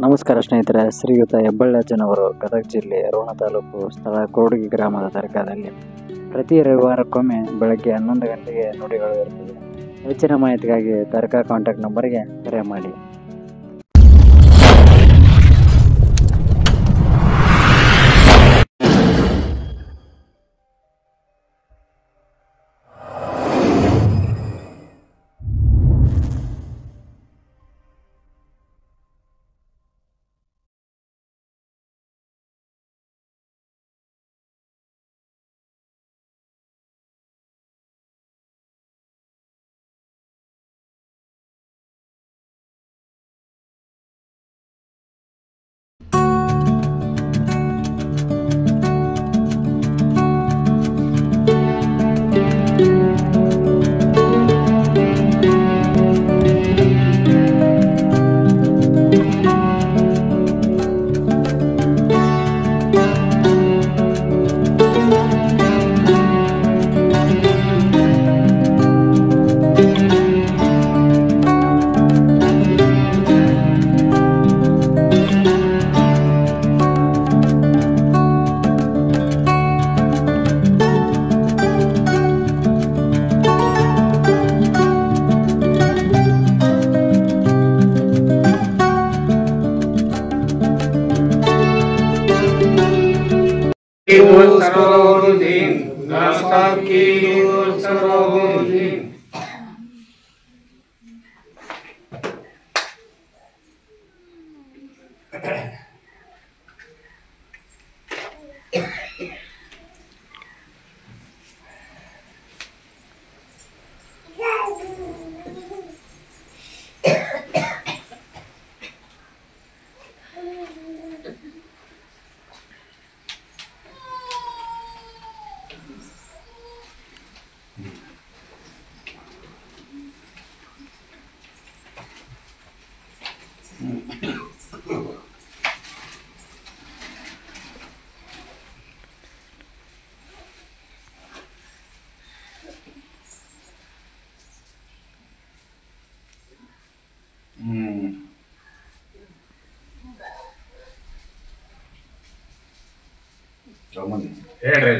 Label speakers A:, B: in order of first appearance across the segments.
A: ನಮಸ್ಕಾರ ಸ್ನೇಹಿತರೆ. ಶ್ರೀಯುತ ಹೆಬ್ಬಳ್ಳಜ್ಜನವರು ಗದಗ ಜಿಲ್ಲೆ ರೋಣ ತಾಲೂಕು ಸ್ಥಳ ಕೋಡಗಿ ಗ್ರಾಮದ ದರ್ಗಾದಲ್ಲಿ ಪ್ರತಿ ರವಿವಾರಕ್ಕೊಮ್ಮೆ ಬೆಳಗ್ಗೆ 11 ಗಂಟೆಗೆ ನುಡಿಗಳು ಇರುತ್ತದೆ. ಹೆಚ್ಚಿನ ಮಾಹಿತಿಗಾಗಿ ದರ್ಗಾ ಕಾಂಟ್ಯಾಕ್ಟ್ ನಂಬರ್ಗೆ ಕರೆ ಮಾಡಿ.
B: ಹೇಳ್ರಿ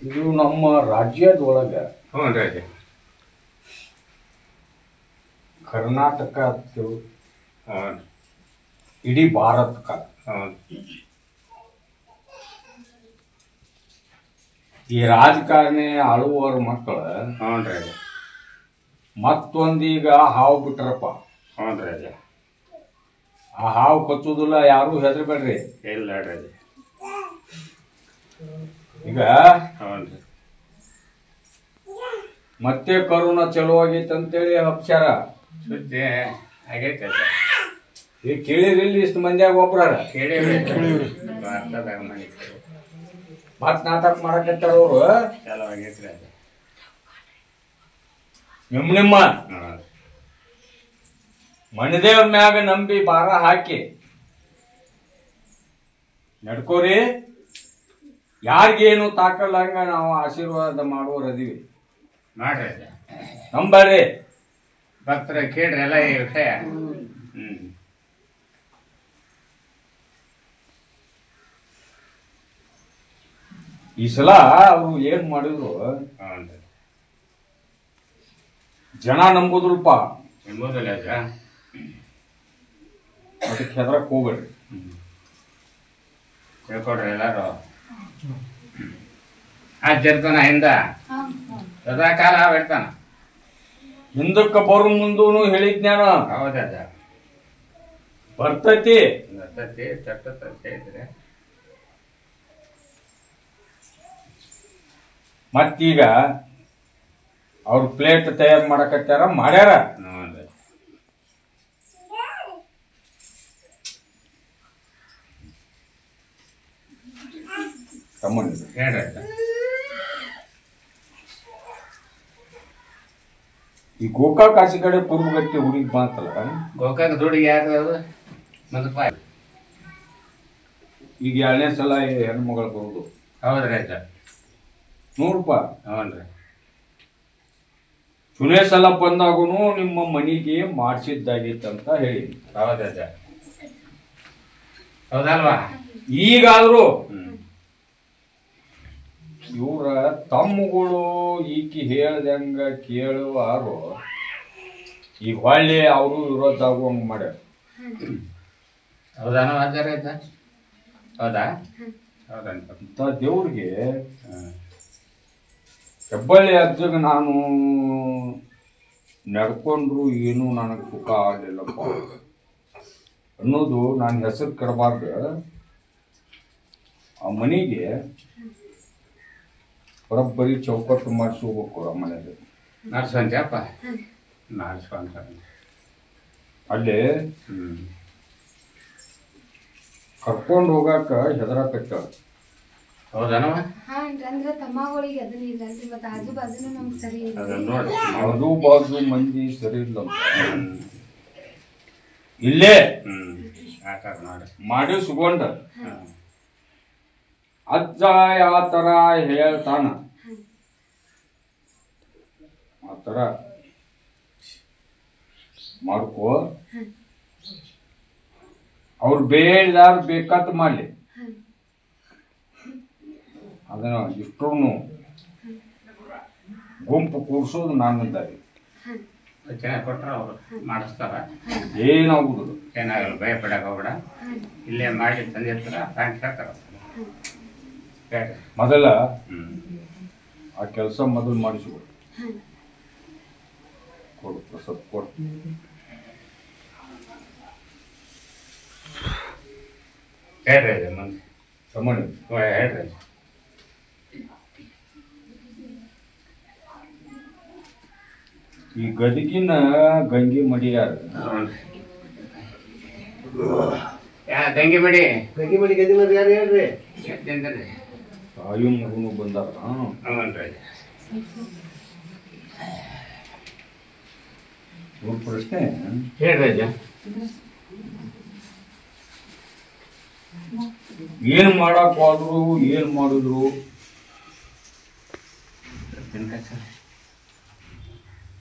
C: ಇದು ನಮ್ಮ ರಾಜ್ಯದೊಳಗ ಕರ್ನಾಟಕ ಇಡೀ ಭಾರತಕ್ಕ ಈ ರಾಜಕಾರಣಿ ಆಳುವವ್ರ ಮಕ್ಕಳು ಮತ್ತೊಂದೀಗ ಹಾವು ಬಿಟ್ರಪ್ಪ. ಆ ಹಾವು ಕಚ್ಚುದಿಲ್ಲ, ಯಾರು ಹೆದರ್ಬೇಡ್ರಿ.
B: ಇಲ್ಲ
C: ಈಗ ಮತ್ತೆ ಕರೋನಾ ಚಲೋ ಆಗೈತೆ ಅಂತೇಳಿ ಹಬ್ಸ್ಯಾರ.
B: ಸುದ್ದಿ ಆಗೈತೆ
C: ಈಗ ಕೇಳಿರಿಲ್ಲ ಇಷ್ಟು ಮಂದಿಯಾಗ ಒಬ್ರಾರ ಮತ್ ನಾಟಕ ಮಾಡಕತ್ತಾರ ಅವ್ರು.
B: ಚಲೋ ಆಗೈತ್ರಿ
C: ನಿಮ್ಮ ಮನದೇವ್ರ ಮ್ಯಾಗ ನಂಬಿ ಭಾರ ಹಾಕಿ ನಡ್ಕೋರಿ. ಯಾರಿಗೇನು ತಾಕಲ್ಲಂಗ ನಾವು ಆಶೀರ್ವಾದ ಮಾಡುವರದೀವಿ.
B: ಮಾಡ್ರಿ
C: ನಂಬರ್ರಿ
B: ಭಕ್ತರ ಕೇಳ್ರಿ ಎಲ್ಲ ಈ ವಿಷಯ.
C: ಈ ಸಲ ಅವರು ಏನ್ ಮಾಡಿದ್ರು ಜನ ನಂಬುದಿಲ್ಪ.
B: ಎಂಬುದಿಲ್ಲ
C: ಅದಕ್ಕೆ ಹೆದರಕ್ ಹೋಗ್ಬೇಡ್ರಿ.
B: ತಿಳ್ಕೊಡ್ರಿ ಎಲ್ಲಾರು. ಇರ್ತಾನ ಹಿಂದ ಸದಾ ಕಾಲ ಇರ್ತಾನ.
C: ಹಿಂದಕ್ಕ ಬರು ಮುಂದೂನು ಹೇಳಿದ್ನ್ಯಾನ.
B: ಹೌದದ
C: ಬರ್ತೈತಿ
B: ತಟ್ಟೈತ್ರಿ.
C: ಮತ್ತೀಗ ಅವ್ರ ಪ್ಲೇಟ್ ತಯಾರು ಮಾಡಕತ್ತಾರ, ಮಾಡ್ಯಾರ.
B: ಹೇಳ್ರಿ
C: ಈ ಗೋಕಾಕ್ ಆಚೆ ಕಡೆ ಪೂರ್ವಗಟ್ಟಿ ಹುಡುಗಿ ಬಂತಲ್ಲ,
B: ಗೋಕಾಕ್ ದುಡಿಗೆ ಯಾರು ಅದು ಮದಪ್ಪ
C: ಈಗ 2ನೇ ಸಲ ಹೆಣ್ಮಗಳು ಬರುದು.
B: ಹೌದ್ರಿ ಅಜ್ಜ.
C: 100 ರೂಪಾಯಿ.
B: ಹ್ಞೂ ರೀ.
C: ಚುನೇ ಸಲ ಬಂದಾಗೂ ನಿಮ್ಮ ಮನೆಗೆ ಮಾಡಿಸಿದ್ದಾಗಿತ್ತಂತ ಹೇಳಿ.
B: ಹೌದಜ್ಜ. ಹೌದಲ್ವಾ?
C: ಈಗಾದ್ರೂ ಇವ್ರ ತಮ್ಮಗಳು ಈಕಿ ಹೇಳ್ದಂಗ ಕೇಳುವಾರು ಈಗ ಹೊಳ್ಳಿ ಅವರು ವಿರೋಧ ಆಗುವಂಗ ಮಾಡ್ಯಾರ.
B: ಹೌದಾನ ಅಜ್ಜಾರ ಅಜ್ಜ? ಹೌದಾ? ಹೌದಂತ
C: ದೇವ್ರಿಗೆ ಹೆಬ್ಬಳ್ಳಿ ಅಜ್ಜಗ ನಾನು ನಡ್ಕೊಂಡ್ರು ಏನು ನನಗೆ ಸುಖ ಆಗಲಿಲ್ಲಪ್ಪ ಅನ್ನೋದು ನಾನು ಹೆಸರು ಕೆಡಬಾರ್ದು. ಆ ಮನೆಗೆ ಬರೋಬ್ಬರಿ ಚೌಕಟ್ಟು ಮಾಡಿಸಿ ಹೋಗ್ಬೇಕು. ಆ ಮನೆಗೆ
B: ನಡ್ಸಂತಪ್ಪ, ನಡ್ಸ್ಕೊಂತ
C: ಅಲ್ಲಿ ಕರ್ಕೊಂಡು ಹೋಗಾಕ ಹೆದರಾಕತ್ತ.
B: ಹೌದನವ?
D: ಅಂದ್ರೆ ತಮ್ಮಗಳಿಗೆ ಅದನ್ನ ಇಲ್ಲ ಮತ್ತೆ ಆಜು ಬಾಜುನು ನಮ್ಗೆ ಸರಿ ಇಲ್ಲ.
B: ನೋಡಿ,
C: ಆಜು ಬಾಜು ಮಂದಿ ಸರಿ ಇಲ್ಲ ಇಲ್ಲೇ
B: ನೋಡಿ
C: ಮಾಡಿ ಸುಗೊಂಡ ಅಜ್ಜ ಯಾವ ತರ ಹೇಳ್ತಾನ ಆ ತರ ಮಾಡ್ಕೋ. ಅವ್ರು ಬೇಡದಾರ ಬೇಕಾತ್ ಮಾಡ್ಲಿ, ಅದನ್ನ ಇಷ್ಟೂ ಗುಂಪು ಕೂರ್ಸೋದು ನನ್ನಿದ್ದಾರೆ.
B: ಚೆನ್ನಾಗಿ ಕೊಟ್ರೆ ಅವರು ಮಾಡಿಸ್ತಾರ,
C: ಏನಾಗುದಿಲ್ಲ,
B: ಏನಾಗಲ್ಲ, ಭಯ ಪಡಕ್ಕೆ ಹೋಗ್ಬೇಡ. ಇಲ್ಲೇ ಮಾಡಿ ತಂದಿರ್ತಾರ, ಪ್ಯಾಂಟ್ ಹಾಕ್ತಾರ.
C: ಮೊದಲ ಆ ಕೆಲಸ ಮೊದಲು ಮಾಡಿಸ್ಕೊಡು. ಕೊಡು ಪ್ರಸಾದ ಕೊಡು.
B: ಹೇಳ್ರಿ ಮುಂದೆ
C: ಸಮನೆ
B: ಹೇಳ್ರಿ.
C: ಈ ಗದಗಿನ ಗಂಗೆ ಮಡಿಯಾರ
B: ತಂಗಿ ಮಡಿ
E: ಯಾರು ಹೇಳ್ರಿ?
C: ತಾಯಿ ಮಗನು ಬಂದಾರ. ಪ್ರಶ್ನೆ
B: ಹೇಳ್ರಿ ಅಜ್ಜ.
C: ಏನ್ ಮಾಡಕ್ ಹೋದ್ರು, ಏನ್ ಮಾಡಿದ್ರು,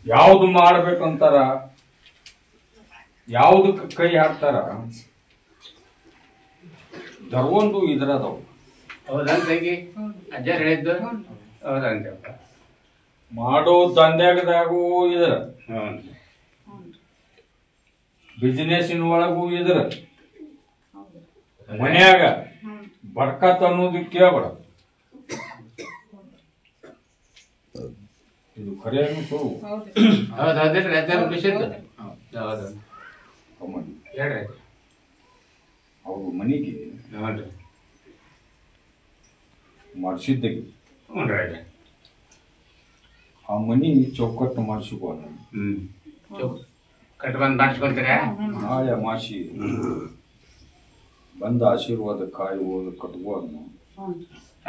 C: ಯಾವ್ದು ಮಾಡ್ಬೇಕಂತಾರ, ಯಾವ್ದಕ್ಕೆ ಕೈ ಹಾಕ್ತಾರ, ಧರ್ವೊಂದು ಇದ್ರದವು.
B: ಹೌದಂತ ತಂಗಿ ಅಜ್ಜಾರು ಹೇಳಿದ್ದು ಹೌದಂತಪ್ಪ.
C: ಮಾಡೋ ದಂಧ್ಯಾಗದಾಗೂ ಇದ್ರ, ಬಿಸಿನೆಸ್ಸಿನ ಒಳಗೂ ಇದ್ರ, ಮನ್ಯಾಗ ಬಡ್ಕತ್ ಅನ್ನೋದು ಕೇಳ್ಬೇಡ. ಇದು ಖರೆ ಸುಳ್ಳು.
B: ಹೌದು ಹೌದಿಲ್ರಿ ಅಜ್ಜಾರು ಬಿಸಿದ್ದು. ಹೌದು ಹೇಳ್ರಿ.
C: ಅವ್ರ ಮನೆಗೆ
B: ಹ್ಞೂ
C: ಮಾಡಿಸಿದ್ದಾಗಿ
B: ಹ್ಞೂ ರೀ ಅಜ್ಜ.
C: ಆ ಮನಿ ಚೌಕಟ್ಟು ಮಾಡಿಸಿಬೋದು.
B: ಕಟ್ ಬಂದು ಮಾಡಿಸ್ಕೊಂತೀರಾ?
C: ನಾಳೆ ಮಾಸಿ ಬಂದ ಆಶೀರ್ವಾದ ಕಾಯುವುದು ಕಟ್ಬೋದು.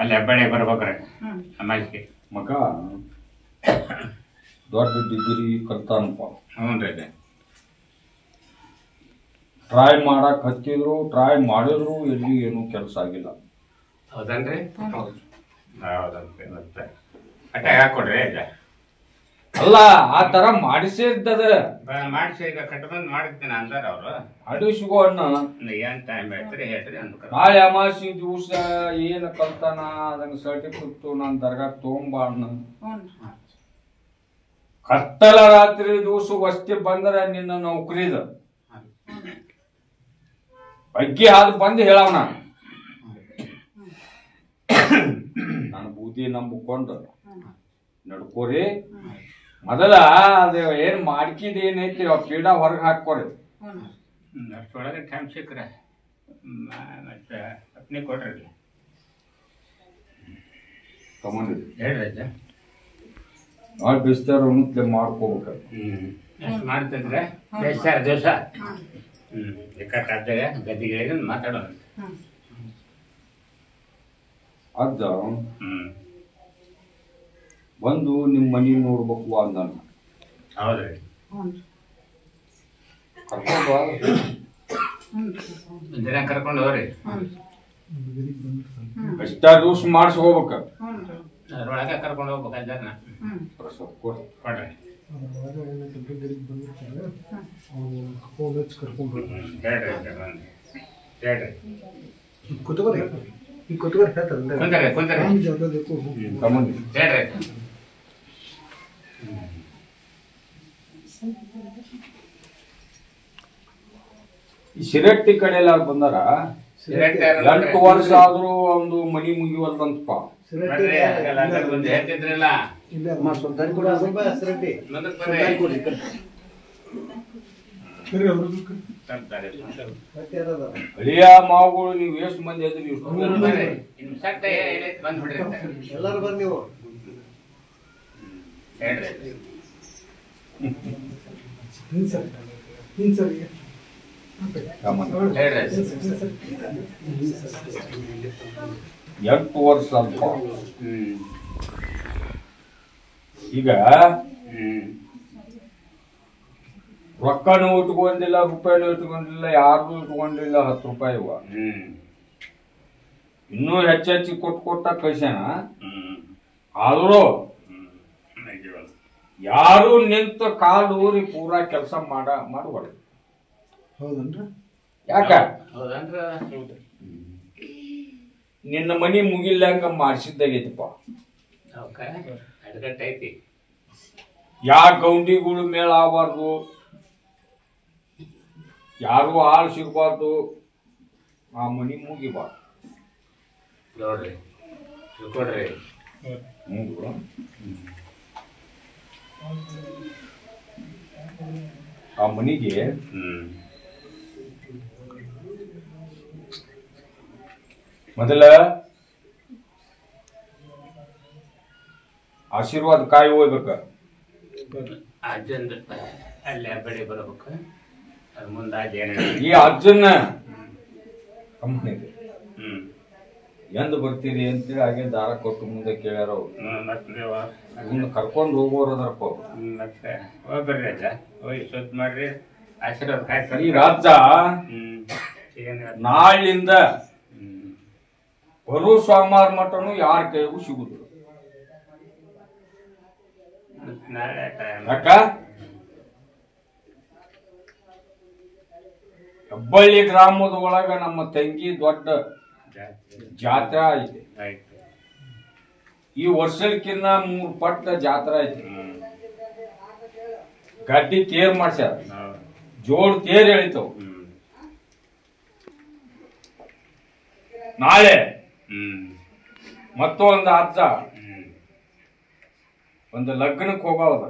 B: ಅಲ್ಲಿ ಹೆಬ್ಬಳ್ಳಿ ಬರ್ಬೇಕ್ರಿ ಅಮ್ಮಾಜಿಗೆ.
C: ಮಗ ದೊಡ್ಡ ಡಿಗ್ರಿ ಕಲ್ತಾನಪ್ಪ.
B: ಹ್ಞೂ ರೀ ಅಜ್ಜ.
C: ಟ್ರೈ ಮಾಡಕ್ ಹತ್ತಿದ್ರು, ಟ್ರೈ ಮಾಡಿದ್ರು ಎಲ್ಲಿ ಏನೂ ಕೆಲಸ ಆಗಿಲ್ಲ.
B: ಹೌದನ್ರಿ? ಹೌದಂತೆ. ಮತ್ತೆ ಅಟ್ಟ ಹಾಕೊಡ್ರಿ ಅಜ್ಜ.
C: ಅಲ್ಲ, ಆ ತರ ಮಾಡಿಸಿದ್ದದ
B: ಮಾಡಿಸಿ ಈಗ ಕಟ್ ಬಂದು ಮಾಡಿರ್ತೀನಿ ಅಂದಾರ ಅವರು.
C: ಅಡಿಸ್ಕೋಣ್ಣ.
B: ಏನ್ ಟೈಮ್ ಹೇಳ್ತೀರಿ ಹೇಳ್ರಿ ಅಂದ್ಕ.
C: ನಾಳೆ ಅಮಾಸಿ ದಿವಸ ಏನ್ ಕಲ್ತಾನ ಅದನ್ನ ಸರ್ಟಿಫಿಕೇಟ್ ನಾನು ದರ್ಗಾಕ್ ತಗೊಂಬಾಣ. ಕತ್ತಲ ರಾತ್ರಿ ದಿವಸ ವಸ್ತಿ ಬಂದ್ರ ನಿನ್ನ ನೌಕರಿದ ಅಗ್ಗಿ ಹಾದು ಬಂದು ಹೇಳವನ. ನನ್ನ ಬೂದಿ ನಂಬಿಕೊಂಡು ನಡ್ಕೋರಿ. ಮೊದಲ ಅದು ಏನ್ ಮಾಡ್ಕಿದ್ ಏನೈತಿ ಆ ಪೀಡ ಹೊರಗೆ ಹಾಕೋರಿ.
B: ಅಷ್ಟೊಳಗೆ ಟೈಮ್ ಸಿಕ್ಕ್ರೆ ಮತ್ತೆ ಅಪ್ನಿ ಕೊಡ್ರಿ.
C: ತಗೊಂಡಿದ್ರಿ
B: ಹೇಳ್ರಿ ಅಜ್ಜ.
C: ನಾಳೆ ಬಿಸ್ತಾರ ಉಣ್ಲೆ ಮಾಡ್ಕೋಬೇಕ.
B: ಎಷ್ಟು ಮಾಡ್ತಿದ್ರೆ ಬೇಸಾರ ದಿವಸ ಇಕ್ಕಟ್ಟಾದ್ರೆ ಗದ್ದಿಗೆ ಮಾತಾಡೋಣ.
C: ಅಜ್ಜ ಬಂದು ನಿಮ್ಮ ಮನಿ ನೋಡ್ಬೇಕು ಅಂದಾನ.
B: ಹೌದ್ರಿ.
C: ಕರ್ಕೊಂಡ್
B: ದಿನ ಕರ್ಕೊಂಡು ಹೋಗ್ರಿ.
C: ಎಷ್ಟ ದಿವ್ಸ ಮಾಡಿಸ್ಕೋಬೇಕ
B: ಅದ್ರೊಳಗೆ ಕರ್ಕೊಂಡು ಹೋಗ್ಬೇಕು ಅಜ್ಜಾರನ ಕೊಡ್ರಿ ಹೇಳ್ರಿ ಹೇಳ್ರಿ
E: ಕುತ್ಕೋರಿ ಈ ಕುತ್ಕೋರಿ ಹೇಳ್ತಾರಲ್ಲ
B: ಕುಂತರೆ ಹೇಳ್ರಿ
C: ಈ ಶಿರಟ್ಟಿ ಕಡೆ ಎಲ್ಲಾರು ಬಂದಾರ 8 ವರ್ಷ ಆದ್ರೂ ಒಂದು ಮನಿ ಮುಗಿವಲ್ದಂತಪ್ಪ
B: ಹೇಳ್ತಿದ್ರಲ್ಲ
C: ಹಳಿಯ ಮಾವುಗಳು ನೀವು ಎಷ್ಟು ಮಂದಿ ಅದ್ರಿ
B: ಬಂದ್ಬಿಡ್ರಿ
E: ಎಲ್ಲಾರು ಬರ್ರಿ ನೀವು
B: ಹೇಳ್ರಿ
C: 8 ವರ್ಷ ಅಂತ ಈಗ ರೊಕ್ಕನೂ ಇಟ್ಕೊಂಡಿಲ್ಲ ರೂಪಾಯಿನೂ ಇಟ್ಕೊಂಡಿಲ್ಲ ಯಾರು ಇಟ್ಕೊಂಡಿಲ್ಲ 10 ರೂಪಾಯಿ ಇವ ಇನ್ನೂ ಹೆಚ್ಚೆಚ್ಚಿ ಕೊಟ್ಟ ಕಳ್ಸ್ಯಾನ ಆದ್ರೂ ಯಾರು ನಿಂತ ಕಾಲು ಊರಿ ಪೂರಾ ಕೆಲಸ ಮಾಡಬಾರ್ದು
E: ಹೌದನ್ರಿ
C: ಯಾಕ
B: ಹೌದನ್ರ
C: ನಿನ್ನ ಮನಿ ಮುಗಿಲ್ಲಂಗ ಮಾಡಿಸಿದ್ದಾಗೈತಪ್ಪ
B: ಅಡ್ಗಟ್ಟ ಐತಿ
C: ಯಾ ಗೌಂಡಿಗಳು ಮೇಳ ಆಗಬಾರ್ದು ಯಾರು ಆಳು ಸಿಗಬಾರ್ದು ಆ ಮನಿ ಮುಗಿಬಾರ್ದು
B: ನೋಡ್ರಿ ತಿಳ್ಕೊಡ್ರಿ
C: ಆ ಮನಿಗೆ ಮೊದಲ ಆಶೀರ್ವಾದ ಕಾಯಿ ಹೋಗ್ಬೇಕ
B: ಅಜ್ಜಂದ ಅಲ್ಲೇ ಬೆಳೆ ಬರ್ಬೇಕು ಅದ್ ಮುಂದ
C: ಈ ಅಜ್ಜನ್ನ ಎಂದ ಬರ್ತೀರಿ ಅಂತೇಳಿ ಹಾಗೆ ದಾರ ಕೊಟ್ಟು ಮುಂದೆ ಕೇಳ್ಯಾರ ಅವ್ರು ಕರ್ಕೊಂಡು ಹೋಗೋರು ಅದರಪ್ಪ
B: ಮತ್ತೆ ಬರ್ರಿ ಅಜ್ಜ ಹೋಗಿ ಸುತ್ತ ಮಾಡ್ರಿ ಆಶೀರ್ವಾದ ಕಾಯ್ತಾರೆ
C: ಈ ರಾಜ್ಯ ನಾಳಿಂದ ಬರೋ ಸೋಮವಾರ ಮಟನು ಯಾರ ಕೈಗೂ ಸಿಗುದಿಲ್ಲ
B: ನಾಳೆ ಟೈಮ್
C: ಯಾಕ ಹೆಬ್ಬಳ್ಳಿ ಗ್ರಾಮದ ಒಳಗ ನಮ್ಮ ತಂಗಿ ದೊಡ್ಡ ಜಾತ್ರೆ ಐತಿ
B: ಆಯ್ತು
C: ಈ ವರ್ಷಕ್ಕಿನ್ನ 3 ಪಟ್ಟ ಜಾತ್ರೆ ಐತಿ ಗಡ್ಡಿ ತೇರ್ ಮಾಡ್ಸ್ಯಾರ ಜೋಡ್ ತೇರ್ ಎಳಿತಾವ ನಾಳೆ ಮತ್ತೊಂದು ಅಜ್ಜ ಒಂದು ಲಗ್ನಕ್ಕೆ ಹೋಗೋದ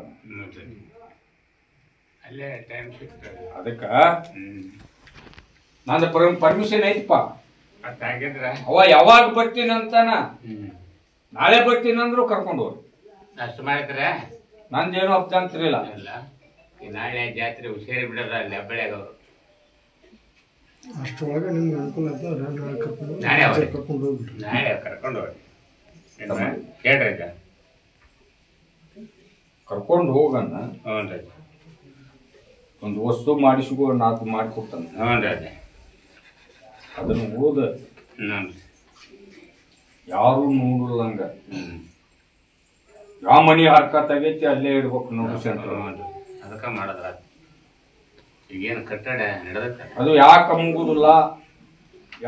B: ಅಲ್ಲೇ ಟೈಮ್ ಸಿಗ್ತದೆ
C: ಅದಕ್ಕ ನಂದು ಪರ್ಮಿಷನ್ ಐತಿಪ್ಪ
B: ಅಷ್ಟಾಗಿದ್ರ
C: ಅವ ಯಾವಾಗ ಬರ್ತೀನಂತಾನ ನಾಳೆ ಬರ್ತೀನಂದ್ರು ಕರ್ಕೊಂಡು ಹೋಗಿ
B: ಅಷ್ಟು ಮಾಡಿದ್ರೆ
C: ನಂದೇನು ಅಭ್ಯಂತರ ಇಲ್ಲ
B: ಇಲ್ಲ ಈ ನಾಳೆ ಜಾತ್ರೆ ಹುಷಾರಿ ಬಿಡೋರ ಅಲ್ಲಿ ಹೆಬ್ಬಳ್ಳಿಯಾಗ ಅವರು
E: ಅಷ್ಟೊಳಗೆ ನಿಮ್ಗೆ ಅನುಕೂಲ
B: ನಾಳೆ ಅವ್ರೆ.
E: ಕರ್ಕೊಂಡು ಹೋಗ್ಬಿಟ್ರಿ
B: ನಾಳೆ ಕರ್ಕೊಂಡು ಹೋಗಿ ಕೇಳ್ರಿ ಅಜ್ಜ
C: ಕರ್ಕೊಂಡು ಹೋಗಣ್ಣ
B: ಹ್ಞೂ ರೀ
C: ಒಂದು ವಸ್ತು ಮಾಡಿಸ್ಕೋ ನಾಲ್ಕು ಮಾಡಿಕೊಡ್ತಾನೆ
B: ಹ್ಞೂ ರೀ ಅಜ್ಜ
C: ಅದನ್ನು ಓದ
B: ಹ್ಞೂ
C: ಯಾರು ನೋಡಲಂಗ ಯಾವ ಮನಿ ಹರ್ಕ ತೆಗೈತಿ ಅಲ್ಲೇ ಇಡ್ಬೇಕು ನೋಡು ಸೆಂಟ್ರ್
B: ಅದಕ್ಕೆ ಮಾಡೋದ್ರ ಈಗೇನು ಕಟ್ಟಡ ನಡೆದತ್ತ
C: ಅದು ಯಾಕೆ ಮುಗುದಿಲ್ಲ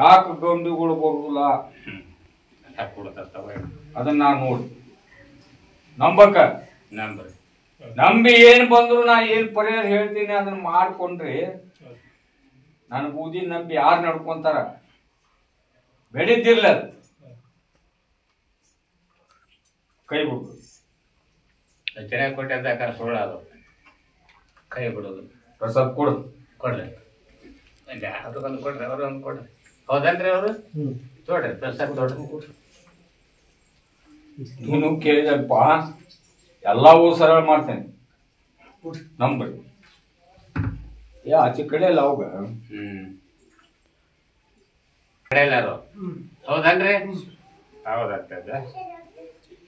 C: ಯಾಕೆ ಗಂಡುಗಳು ಬರುದಿಲ್ಲ
B: ಕೊಡ್ತಾವ
C: ಅದನ್ನ ನೋಡಿ ನಂಬಕ
B: ನಂಬರ್
C: ನಂಬಿ ಏನ್ ಬಂದ್ರು ನಾ ಏನ್ ಪರಿಹಾರ ಹೇಳ್ತೀನಿ ಅದನ್ನ ಮಾಡ್ಕೊಂಡ್ರಿ ನಾನು ಬೂದಿ ನಂಬಿ ಯಾರು ನಡ್ಕೊಂತಾರ ಬೆಳಿದ್ದಿರ್ಲ ಅದು ಕೈ ಬಿಡ್ದು
B: ಚೆನ್ನಾಗಿ ಕೊಟ್ಟಿದ್ದ ಸುಳ್ಳು ಅದು ಕೈ ಬಿಡೋದು
C: ಪ್ರಸಾದ್ ಕೊಡು
B: ಕೊಡ್ರಿ ಅವ್ರಿಗೊಂದು ಕೊಡ್ರಿ ಅವ್ರೊಂದು ಕೊಡ್ರಿ ಹೌದನ್ರಿ ಅವರು ನೋಡ್ರಿ ಪ್ರಸಾದ್ ನೋಡ್ರಿ
C: ನೀನು ಕೇಳಿದಲ್ಪ ಎಲ್ಲವೂ ಸರಳ ಮಾಡ್ತೇನೆ ನಂಬರಿ ಏ ಆಚೆ ಕಡೆ ಅಲ್ಲ ಅವಾಗ
B: ಎಲ್ಲಾರು ಹೌದನ್ರಿ ಹೌದಾಗ್ತದ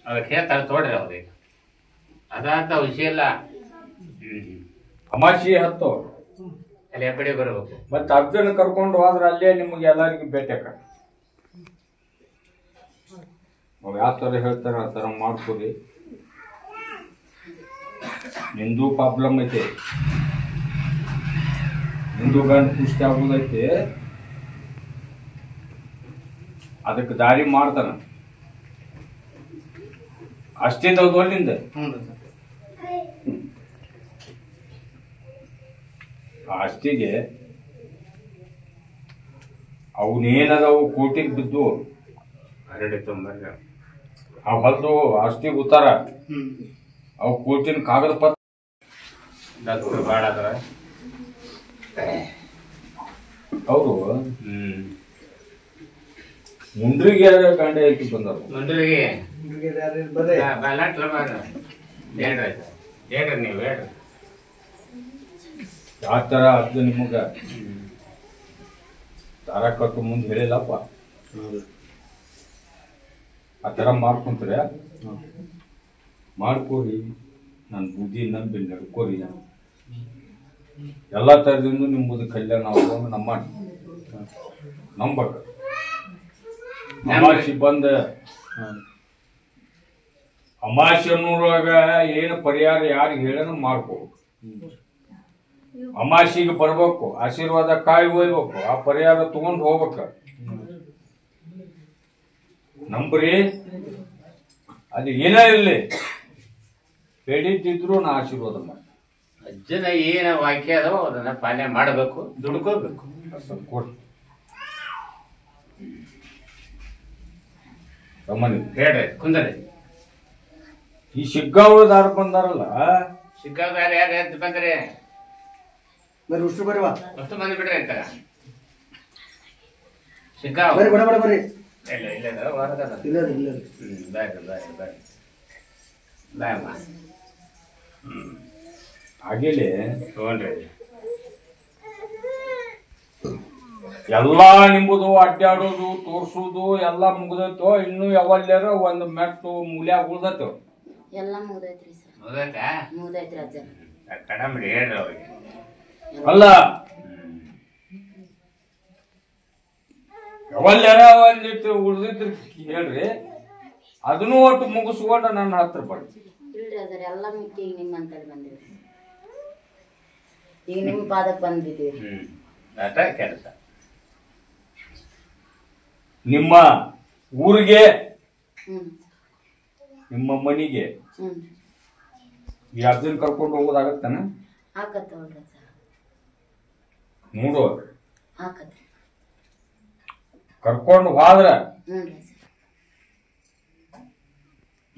B: ಅದಕ್ಕೆ ಹೇಳ್ತಾರೆ ತೋಡ್ರಿ ಅವ್ರಿಗೆ ಅದಾತ ವಿಷಯ ಇಲ್ಲ
C: ಅಮಾಶಿ ಹತ್ತು
B: ಅಲ್ಲಿ ಹೆಬ್ಬಡಿ ಬರ್ಬೇಕು
C: ಮತ್ತೆ ಅರ್ಜುನ ಕರ್ಕೊಂಡು ಹೋದ್ರೆ ಅಲ್ಲೇ ನಿಮಗೆ ಎಲ್ಲರಿಗೂ ಭೇಟಿ ಆಕ ಅವ್ ಯಾವ ಥರ ಹೇಳ್ತಾರೆ ಆ ಥರ ಮಾಡ್ಕೊಡಿ. ನಿಂದು ಪ್ರಾಬ್ಲಮ್ ಐತೆ, ನಿಂದು ಗಂಡು ಪುಷ್ಟಿ ಆಗೋದೈತಿ, ಅದಕ್ಕೆ ದಾರಿ ಮಾಡ್ತಾನ ಅಷ್ಟೇ ತಗೋಲಿಂದ. ಅಷ್ಟಿಗೆ ಅವನೇನದವು ಕೋಟಿಗೆ ಬಿದ್ದು ಅವು ಹೊಲ್ದು ಅಷ್ಟಿ ಉತ್ತಾರ ಅವು ಕೋಟಿನ ಕಾಗದ ಪತ್ರ
B: ಭಾಳ ಅದ
C: ಅವರು ಮುಂಡ್ರಿಗೆ ಗಂಡೆ ಹಾಕಿ ಬಂದರು.
B: ಮುಂಡ್ರಿಗೆ
E: ಬರ್ರಿ
B: ಹೇಳ್ರಿ ನೀವು ಹೇಳ್ರಿ
C: ಯಾವ ಥರ ಅದು ನಿಮಗೆ ದಾರ ಕಟ್ಟು ಮುಂದೆ ಹೇಳಿಲ್ಲಪ್ಪ. ಆ ಥರ ಮಾಡ್ಕೊಂತಾರೆ ಮಾಡ್ಕೋರಿ. ನನ್ನ ಬುದ್ಧಿ ನಂಬಿ ನಡ್ಕೋರಿ. ಎಲ್ಲ ಥರದಿಂದ ನಿಮ್ಮದು ಕಲ್ಯಾಣ ಆಗೋದು ನಮ್ಮ ನಂಬಕ ಅಮಾಸಿ ಬಂದ ಅಮಾಸಿ ಅನ್ನೋರಾಗ ಏನು ಪರಿಹಾರ ಯಾರಿಗೆ ಹೇಳೋಣ ಮಾಡ್ಕೋಬೇಕು. ಅಮಾಸಿಗೆ ಬರ್ಬೇಕು, ಆಶೀರ್ವಾದ ಕಾಯಿ ಒಯ್ಬೇಕು, ಆ ಪರಿಹಾರ ತಗೊಂಡು ಹೋಗ್ಬೇಕ. ನಂಬ್ರಿ, ಅದು ಏನೇ ಇರಲಿ ಬೇಡಿದ್ದಿದ್ರು ನಾ ಆಶೀರ್ವಾದ ಮಾಡಿ.
B: ಅಜ್ಜನ ಏನ ವಾಕ್ಯ ಅದೋ ಅದನ್ನ ಪಾಲನೆ ಮಾಡಬೇಕು, ದುಡ್ಕೋಬೇಕು.
C: ಕೊಡಿ ರಮಣಿ
B: ಹೇಳ್ರಿ ಕುಂದರಿ.
C: ಈ ಶಿಗ್ಗಾವಳದಾರ ಬಂದಾರಲ್ಲ,
B: ಸಿಕ್ಕಾಗ ಯಾರು ಎದ್ದು ಬಂದ್ರಿ
E: ಬರ್ರಿ ಉಷ್ಟ್ರು ಬರ್ರಿ ವಾ
B: ಅಷ್ಟು ಮಂದಿ ಬಿಡ್ರಿ ಅಂತ ಸಿಕ್ಕಾವ
E: ಬರ್ರಿ ಬಡ ಬಡ ಬರ್ರಿ.
B: ಇಲ್ಲ ಇಲ್ಲ ಹೊರಗದ
E: ಇಲ್ಲ ಇಲ್ಲ
B: ಬರ್ರಿ ಬರ್ರಿ ಬರ್ರಿ ಬಾಯಮ್ಮ.
C: ಹಾಗೇಲಿ
B: ತಗೊಂಡ್ರಿ
C: ಎಲ್ಲಾ ನಿಂಬುದು ಅಡ್ಡಾಡೋದು ತೋರ್ಸುದು ಎಲ್ಲಾ ಮುಗ್ದೈತೋ, ಇನ್ನು ಯಾವಲ್ಯಾರ ಒಂದು ಮೆಟ್ಟು ಮೂಲ್ಯಾಗ ಉಳ್ದೈತೋ?
F: ಎಲ್ಲ ಮುಗ್ದೈತ್ರಿ ಸರ್.
B: ಹೌದಾ
F: ಮುಗ್ದೈತ್ರಿ ಅಜ್ಜ.
B: ಕಡಂಬಿಡಿ ಹೇಳ್ರಿ ಅವ್ರಿಗೆ.
C: ಅಲ್ಲ ಯಾವಲ್ಯಾರ ಒಂದಿಟ್ಟು ಉಳ್ದಿತ್ತು ಹೇಳ್ರಿ, ಅದನ್ನು ಒಟ್ಟು ಮುಗಿಸ್ಕೊಂಡು ನನ್ನ ಹತ್ರ ಬರ್ರಿ.
F: ಇಲ್ರಿ ಅಜ್ಜಾರ ಎಲ್ಲ ಮಿಕ್ಕಿ ಈಗ ನಿಮ್ಮ ಅಂತಲ್ಲಿ ಬಂದಿರಿ. ಈಗ ನಿಮ್ಮ ಪಾದಕ್ಕೆ ಬಂದ್ಬಿದ್ದೀವಿ.
B: ಅದ ಕೆಲಸ
C: ನಿಮ್ಮ ಊರಿಗೆ
F: ಹ್ಮ್
C: ನಿಮ್ಮ ಮನೆಗೆ
F: ಹ್ಮ್
C: ಈ ಅಜ್ಜನ್ ಕರ್ಕೊಂಡು ಹೋಗೋದಾಗತ್ತಾನ?
F: ಹಾಕತ್ತ ನೋಡ್ರಿ ಅಜ್ಜ.
C: ನೋಡು,
F: ಹಾಕತ್ರಿ.
C: ಕರ್ಕೊಂಡು ಹೋದ್ರ
F: ಹ್ಞೂ ರೀ ಅಜ್ಜ.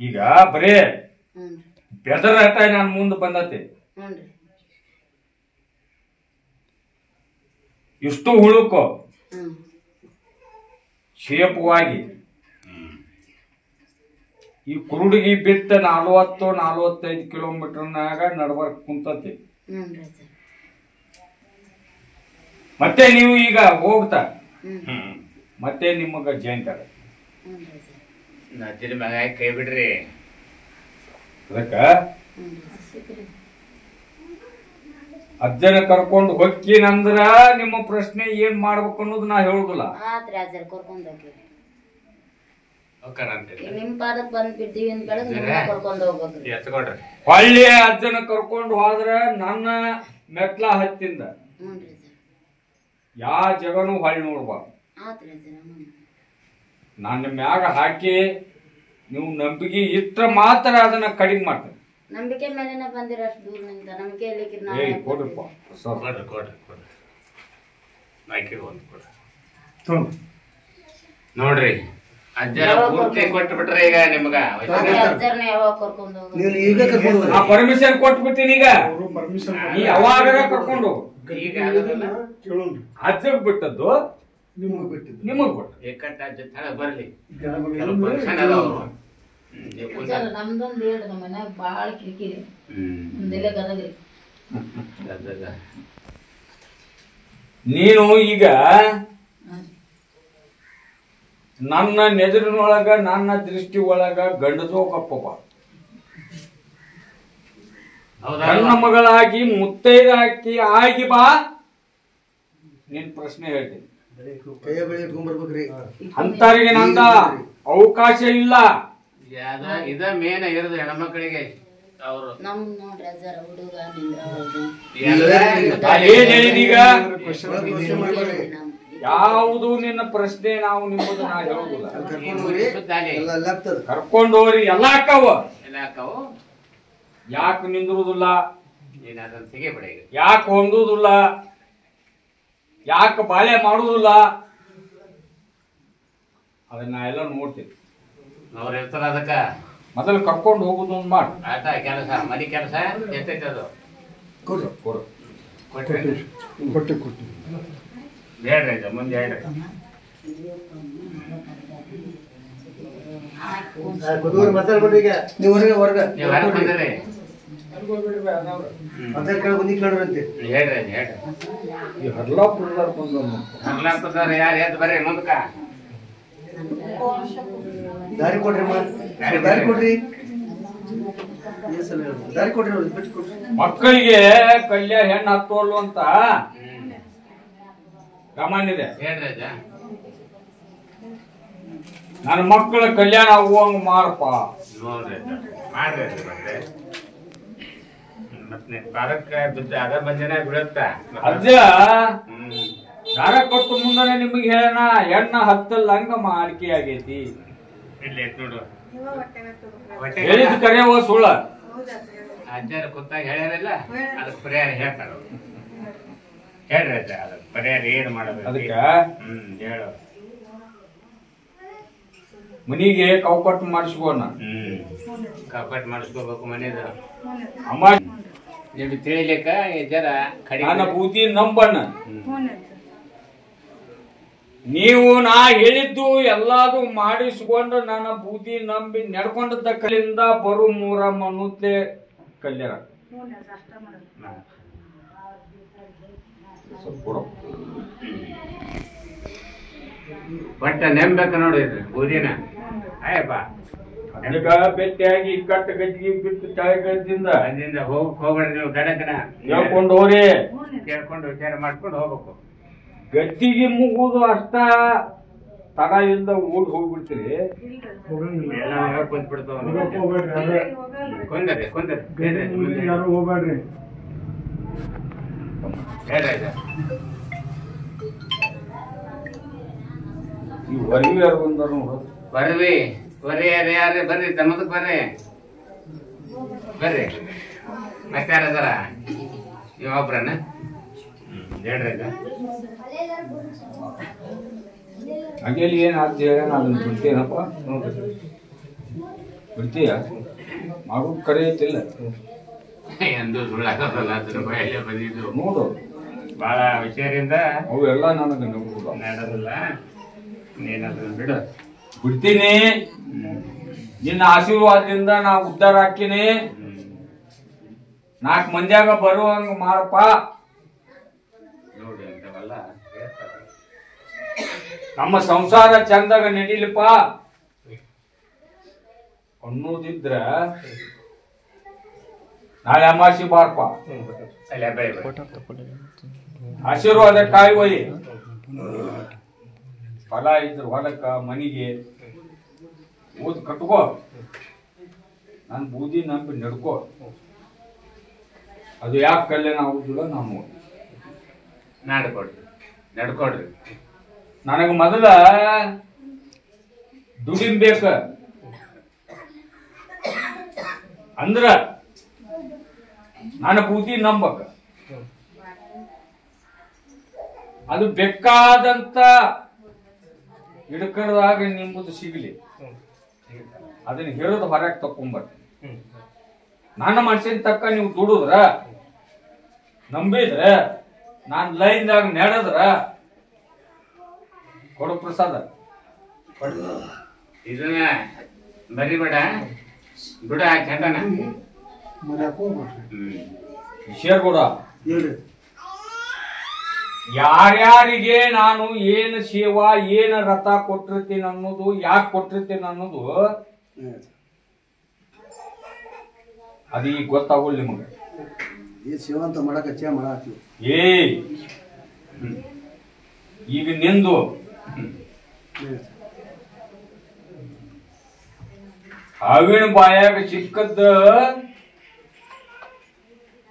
C: ಈಗ ಬರೀ
F: ಹ್ಞೂ ರೀ
C: ಬೆದರ ಹಠ ನಾನು ಮುಂದೆ ಬಂದತಿ.
F: ಹ್ಞೂ ರೀ
C: ಇಷ್ಟು ಹುಳುಕೋ
F: ಹ್ಞೂ
C: ಶೇಪವಾಗಿ ಈ ಕುರುಡಿಗೆ ಬಿತ್ತ 40-45 ಕಿಲೋಮೀಟರ್ನಾಗ ನಡ್ಬರ್ಕ್ ಕುಂತತಿ.
F: ಹ್ಞೂ ರೀ ಅಜ್ಜ.
C: ಮತ್ತೆ ನೀವು ಈಗ ಹೋಗ್ತಾ
F: ಹ್ಞೂ
C: ಮತ್ತೆ ನಿಮಗ ಜಯಂತ
F: ಹ್ಞೂ ರೀ ಅಜ್ಜ.
B: ನಜ್ಜಿನ ಮಗ ಕೈ ಬಿಡ್ರಿ.
C: ಅದಕ್ಕ
F: ಹ್ಞೂ ರೀ ಅಜ್ಜ. ಸಿಕ್ಕ್ರಿ.
C: ಅಜ್ಜನ ಕರ್ಕೊಂಡು ಹೊಕ್ಕಿನಂದ್ರ ನಿಮ್ಮ ಪ್ರಶ್ನೆ ಏನ್ ಮಾಡ್ಬೇಕು ಅನ್ನೋದು ನಾ ಹೇಳುದಿಲ್ಲ.
F: ಆತ್ರಿ ಅಜ್ಜಾರ ಕರ್ಕೊಂಡು ಹೋಗ್ರಿ.
B: ಹೋಗ್ತಾರಂತೆ
F: ಈಗ ನಿಮ್ಮ ಪಾದಕ್ಕೆ ಬಂದು ಬಿದ್ದೀವಿ ಅಂತ ಬೆಳಗ್ಗೆ ನಿಮ್ಮನ್ನ ಕರ್ಕೊಂಡು ಹೋಗ್ಬೇಕ್ರಿ.
B: ಎತ್ಕೊಡ್ರಿ.
C: ಹೊಳ್ಳಿ ಅಜ್ಜನ ಕರ್ಕೊಂಡು ಹೋದ್ರ ನನ್ನ ಮೆಟ್ಲ ಹತ್ತಿಂದ
F: ಹ್ಞೂ ರೀ ಅಜ್ಜ.
C: ಯಾ ಜಗನು ಹೊಳ್ಳಿ ನೋಡ್ಬಾರ್ದು.
F: ಆತ್ರಿ ಅಜ್ಜಾರ. ಹ್ಞೂ
C: ನನ್ನ ಮ್ಯಾಗ ಹಾಕಿ ನೀವು ನಂಬಿಕೆ ಇಟ್ರ ಮಾತ್ರ ಅದನ್ನ ಕಡಿಮೆ ಮಾಡ್ತಾರೆ.
F: ನಂಬಿಕೆ ಮೇಲೆನೆ ಬಂದಿರ ಅಷ್ಟು ದೂರ ನಿಂತ ನಂಬಿಕೆ ಇರ್ಲಿಕ್ಕೆ
C: ಏಯ್
F: ನಾಳೆ
C: ಕೊಡ್ರಿಪ್ಪ
B: ಕೊಡ್ರಿ ಕೊಡ್ರಿ ಕೊಡ್ರಿ ಮೈಕಿಗೆ ಒಂದು ಕೊಡ್ರಿ.
E: ತೊಗೊಂಡು
B: ನೋಡ್ರಿ ಅಜ್ಜನ ಪೂರ್ತಿ ಕೊಟ್ಟು ಬಿಟ್ರೆ ಈಗ ನಿಮ್ಗ
F: ಅಜ್ಜರ್ನ ಯಾವಾಗ ಕರ್ಕೊಂಡು ಹೋಗೋದು?
E: ನೀವು ಈಗ ಕರ್ಕೊಂಡು
C: ನಾ ಪರ್ಮಿಷನ್ ಕೊಟ್ಬಿಡ್ತೀನಿ. ಈಗ
E: ಅವರು ಪರ್ಮಿಷನ್
C: ನೀ ಯಾವಾಗ ಕರ್ಕೊಂಡು
B: ಈಗ ಆಗೋದಿಲ್ಲ.
E: ಕೇಳೋಣ್ರಿ.
C: ಅಜ್ಜಗ್ ಬಿಟ್ಟದ್ದು
E: ನಿಮಗೆ ಬಿಟ್ಟಿದ್ದು
C: ನಿಮಗ್ ಕೊಟ್ಟು
B: ಏಕಂಟ ಅಜ್ಜ ತಳ ಬರ್ಲಿ
E: ಜನ ಬಗ್ಗೆ
B: ಕೆಲವು ಫಂಕ್ಷನ್ ಅದಾವ.
F: ಅಜ್ಜಾರ ನಮ್ದೊಂದು ಹೇಳ್ರಿ ನಮ್ಮ ಮನ್ಯಾಗ ಭಾಳ ಕಿರಿಕಿರಿ. ನಮ್ದೆಲ್ಲ ಗದಗ್ರಿ.
C: ನೀನು ಈಗ ನನ್ನ ನೆದರಿನೊಳಗ ನನ್ನ ದೃಷ್ಟಿ ಒಳಗ ಗಂಡಸೋ ಕಪ್ಪಪ್ಪ ನನ್ನ ಮಗಳಾಗಿ ಮುತ್ತೈದ ಹಾಕಿ ಆಗಿ ಬಾ. ನಿನ್ ಪ್ರಶ್ನೆ ಹೇಳ್ತೀನಿ.
E: ಕೈಯ ಬಳಿ ಇಟ್ಕೊಂಡ್ ಬರ್ಬೇಕ್ರಿ.
C: ಅಂತರಿಗೆ ನಂದ ಅವಕಾಶ ಇಲ್ಲ.
B: ಇದ ಮೇನ್ ಇರೋದು ಹೆಣ್ಮಕ್ಳಿಗೆ. ಅವರು
F: ನಮ್ ನೋಡ್ರಿ ಅಜ್ಜಾರ ಹುಡುಗ ನಿಂದ್ರವಲ್ದು.
C: ಏನ್ ಹೇಳಿದೀಗ? ಯಾವುದು ನಿನ್ನ ಪ್ರಶ್ನೆ ನಾವು ನಿಮ್ಮದು ನಾ ಹೇಳುದಿಲ್ಲ. ಕರ್ಕೊಂಡು ಹೋಗ್ರಿ ಎಲ್ಲ ಹಾಕವ. ಯಾಕೆ ನಿಂದಿರುದಿಲ್ಲ? ಯಾಕೆ ಹೊಂದುದಿಲ್ಲ? ಯಾಕೆ ಬಾಳೆ ಮಾಡುದಿಲ್ಲ? ಅದನ್ನ ಎಲ್ಲ ನೋಡ್ತೀವಿ.
B: ಅವ್ರ ಇರ್ತಾರ ಅದಕ್ಕ
C: ಮೊದಲು ಕರ್ಕೊಂಡು ಹೋಗುದು ಒಂದು ಮಾಡಿ.
B: ಆಟ ಕೆಲಸ ಮನಿ ಕೆಲಸ ಎಷ್ಟೈತೆ ಅದು
E: ಕೊಡ್ರಿ
C: ಕೊಡು.
B: ಕೊಟ್ರಿ
E: ಕೊಟ್ಟಿ
B: ಹೇಳ್ರಿ ಇದು ಮುಂದೆ ಹೇಳ್ರಿ.
E: ಮಾತಾಡ್ಬಿಡ್ರಿ ಈಗ ನೀವು ಹೊರಗೆ
B: ನೀವು ಯಾರು ಬಂದಿರಿ?
E: ಕೇಳ್ರಂತೆ
B: ಹೇಳ್ರಿ ಹೇಳ್ರಿ.
C: ಈ ಹರ್ಲಾಪುರದಾರ ಬಂದ
B: ಹರ್ಲಾಪುರದವ್ರು ಯಾರು ಎದ್ದು ಬರ್ರಿ ಮುಂದಕ್ಕ.
E: ದಾರಿ ಕೊಡ್ರಿ ದಾರಿ ಕೊಡ್ರಿ ದಾರಿ ಕೊಡ್ರಿ ಬಿಟ್ಟು ಕೊಡ್ರಿ.
C: ಮಕ್ಕಳಿಗೆ ಕಲ್ಯ ಹೆಣ್ಣು ಹತ್ತೋಲ್ಲು ಅಂತ ಗಮನ ಇದೆ.
B: ಹೇಳ್ರಿ ಅಜ್ಜ.
C: ನನ್ನ ಮಕ್ಕಳ ಕಲ್ಯಾಣ ಆಗುವಂಗ ಮಾಡಪ್ಪ.
B: ನೋಡ್ರಿ ಮಾಡ್ರಿ ಮತ್ತೆ ಮತ್ತೆ ಪಾದಕ್ಕೆ ಬಿದ್ದ ಅದ ಬಂದಿನ ಬಿಡುತ್ತ.
C: ಅಜ್ಜ ದಾರ ಕೊಟ್ಟು ಮುಂದನೆ ನಿಮಗೆ ಹೇಳೋಣ, ಹೆಣ್ಣ ಹತ್ತಲ್ಲ ಹಂಗ ಮಾಡಿಕೆ ಆಗೈತಿ.
B: ಇಲ್ಲಿ ನೋಡು
C: ಹೇಳಿದ ಕರೆಯವ ಸುಳ್ಳ.
B: ಅಜ್ಜಾರ ಕೂತಾಗ ಹೇಳ್ಯಾರಿಲ್ಲ ಅದಕ್ಕೆ ಪರಿಹಾರ ಹೇಳ್ತಾರ. ಹೇಳ್ರಿ ಅಜ್ಜ ಅದಕ್ಕೆ ಪರಿಹಾರ ಏನು ಮಾಡೋದು
C: ಅದಕ್ಕ
B: ಹೇಳು.
C: ಮನಿಗೆ ಕೌಕಟ್ಟು ಮಾಡಿಸ್ಕೋಣ.
B: ಕಪಟ್ ಮಾಡಿಸ್ಕೋಬೇಕು ಮನೇದು.
C: ಅಮ್ಮ
B: ನಿಮ್ಗೆ ತಿಳಿಲಿಕ್ಕ ಜರ
C: ನನ್ನ ಬೂದಿ ನಂಬಣ್ಣ. ನೀವು ನಾ ಹೇಳಿದ್ದು ಎಲ್ಲಾದು ಮಾಡಿಸ್ಕೊಂಡು ನನ್ನ ಬೂದಿ ನಂಬಿ ನಡ್ಕೊಂಡದ ಕಲಿಂದ ಬರು ಮೂರ ಮನುತ್ಲೆ ಕಲ್ಯಾಣ.
B: ಒಟ್ಟ ನೆಂಬೇಕು ನೋಡಿದ್ರಿ ಬೂದಿನ ಆಯಪ್ಪ.
C: ಅದಕ್ಕ ಬೆಟ್ಟಿಯಾಗಿ ಕಟ್ಟ ಗಜ್ಜಿಗೆ ಬಿಟ್ಟು ತಳಗದಿಂದ
B: ಅಲ್ಲಿಂದ ಹೋಗ್ಬೇಡ್ರಿ ನೀವು ಗಡಕನ
C: ಹೇಳ್ಕೊಂಡು ಹೋಗ್ರಿ.
B: ಕೇಳ್ಕೊಂಡು ವಿಚಾರ ಮಾಡ್ಕೊಂಡು ಹೋಗ್ಬೇಕು.
C: ಗದ್ದಿಗೆ ಮುಗುದು ಅಷ್ಟ ತಡ ಇಲ್ದ ಓಡ್ ಹೋಗ್ಬಿಡ್ತೀರಿ.
B: ಎಲ್ಲ ಕುಂತ್ಬಿಡ್ತಾವ. ಕೊಂದರಿ
E: ಯಾರು ಹೋಗ್ಬೇಡ್ರಿ.
B: ಹೇಳ್ರಿ
C: ಈ ಹೊರಗೆ ಯಾರು ಬಂದಾರ
B: ಬರ್ರಿ ಬರ್ರಿ ಯಾರ್ರಿ ಬರ್ರಿ ತಮ್ಮದಕ್ ಬರ್ರಿ ಬರ್ರಿ. ಮತ್ತೆ ಯಾರದಾರ ನೀವು ಒಬ್ರನ್ನ ಹೇಳ್ರಿ
C: ಹಂಗೇಲಿ ಏನ್ ಆಗ್ತಿ ಹೇಳ ಅದನ್ನ ಬಿಡ್ತೇನಪ್ಪ. ಬಿಡ್ತೀಯ ಮಾಡೋದು ಕರೆ ಐತಿಲ್ಲ.
B: ಎಂದು ಸುಳ್ಳಾಗಲ್ಲ ಅದ್ರ ಬಾಯಲ್ಲೇ ಬಂದಿದ್ದು
C: ನೋಡು
B: ಬಹಳ ವಿಷಯದಿಂದ
C: ಅವೆಲ್ಲ ನನಗೆ ನಂಬುದು
B: ನಡೆದಿಲ್ಲ. ನೀನದ್ರ ಬಿಡು.
C: ಬಿಡ್ತೀನಿ. ನಿನ್ನ ಆಶೀರ್ವಾದದಿಂದ ನಾ ಉದ್ಧಾರ ಹಾಕಿನಿ. 4 ಮಂದಿಯಾಗ ಬರುವಂಗ ಮಾಡಪ್ಪ.
B: ನೋಡಿ ಅಂತವಲ್ಲ
C: ನಮ್ಮ ಸಂಸಾರ ಚಂದಾಗ ನಡೀಲಿಪ್ಪ ಅನ್ನೋದಿದ್ರ ನಾಳೆ ಅಮಾಸಿ ಬಾರಪ್ಪ.
B: ಅಲ್ಲೇ ಬೆಳೆ
C: ಆಶೀರ್ವಾದ ಕಾಯಿ ಒಯ್ಯಿ. ಹೊಲ ಇದ್ರ ಹೊಲಕ್ಕ ಮನಿಗೆ ಓದ್ ಕಟ್ಕೋ. ನನ್ ಬೂದಿ ನಂಬಿ ನಡ್ಕೋ. ಅದು ಯಾಕೆ ಕಲ್ಯಾಣ ಆಗುದಿಲ್ಲ ನಾವು ನೋಡಿ.
B: ನಡ್ಕೊಡ್ರಿ.
C: ನನಗ ಮೊದಲ ದುಡಿಂಬೇಕ ಅಂದ್ರ ನನ್ನ ಬೂದಿ ನಂಬಕ. ಅದು ಬೇಕಾದಂತ ಹಿಡ್ಕರದಾಗ ನಿಂಬುದು ಸಿಗ್ಲಿ. ಅದನ್ನ ಹಿಡಿದು ಹೊರಗೆ ತಕೊಂಬರ್ತೀನಿ. ನನ್ನ ಮನುಷ್ಯನ ತಕ್ಕ ನೀವು ದುಡಿದ್ರ ನಂಬಿದ್ರ ನಾನ್ ಲೈನ್ದಾಗ ನಡೆದ್ರ ಕೊಡು ಪ್ರಸಾದ.
B: ಇದನ್ನ ಬರಿಬೇಡ ಬಿಡ ಚಂದನ
C: ಶೇರ್ ಕೊಡ. ಯಾರ್ಯಾರಿಗೆ ನಾನು ಏನು ಸೇವಾ ಏನ ರಥ ಕೊಟ್ಟಿರ್ತೀನಿ ಅನ್ನೋದು, ಯಾಕೆ ಕೊಟ್ಟಿರ್ತೀನಿ ಅನ್ನೋದು ಅದು ಈಗ ಗೊತ್ತಾಗೋಲ್ಲ ನಿಮಗೆ.
E: ಸೇವಂತ ಮಾಡಕ
C: ಏ ಈಗ ನಿಂದು ಹಾವಿನ ಬಾಯಾಗ ಸಿಕ್ಕದ್ದ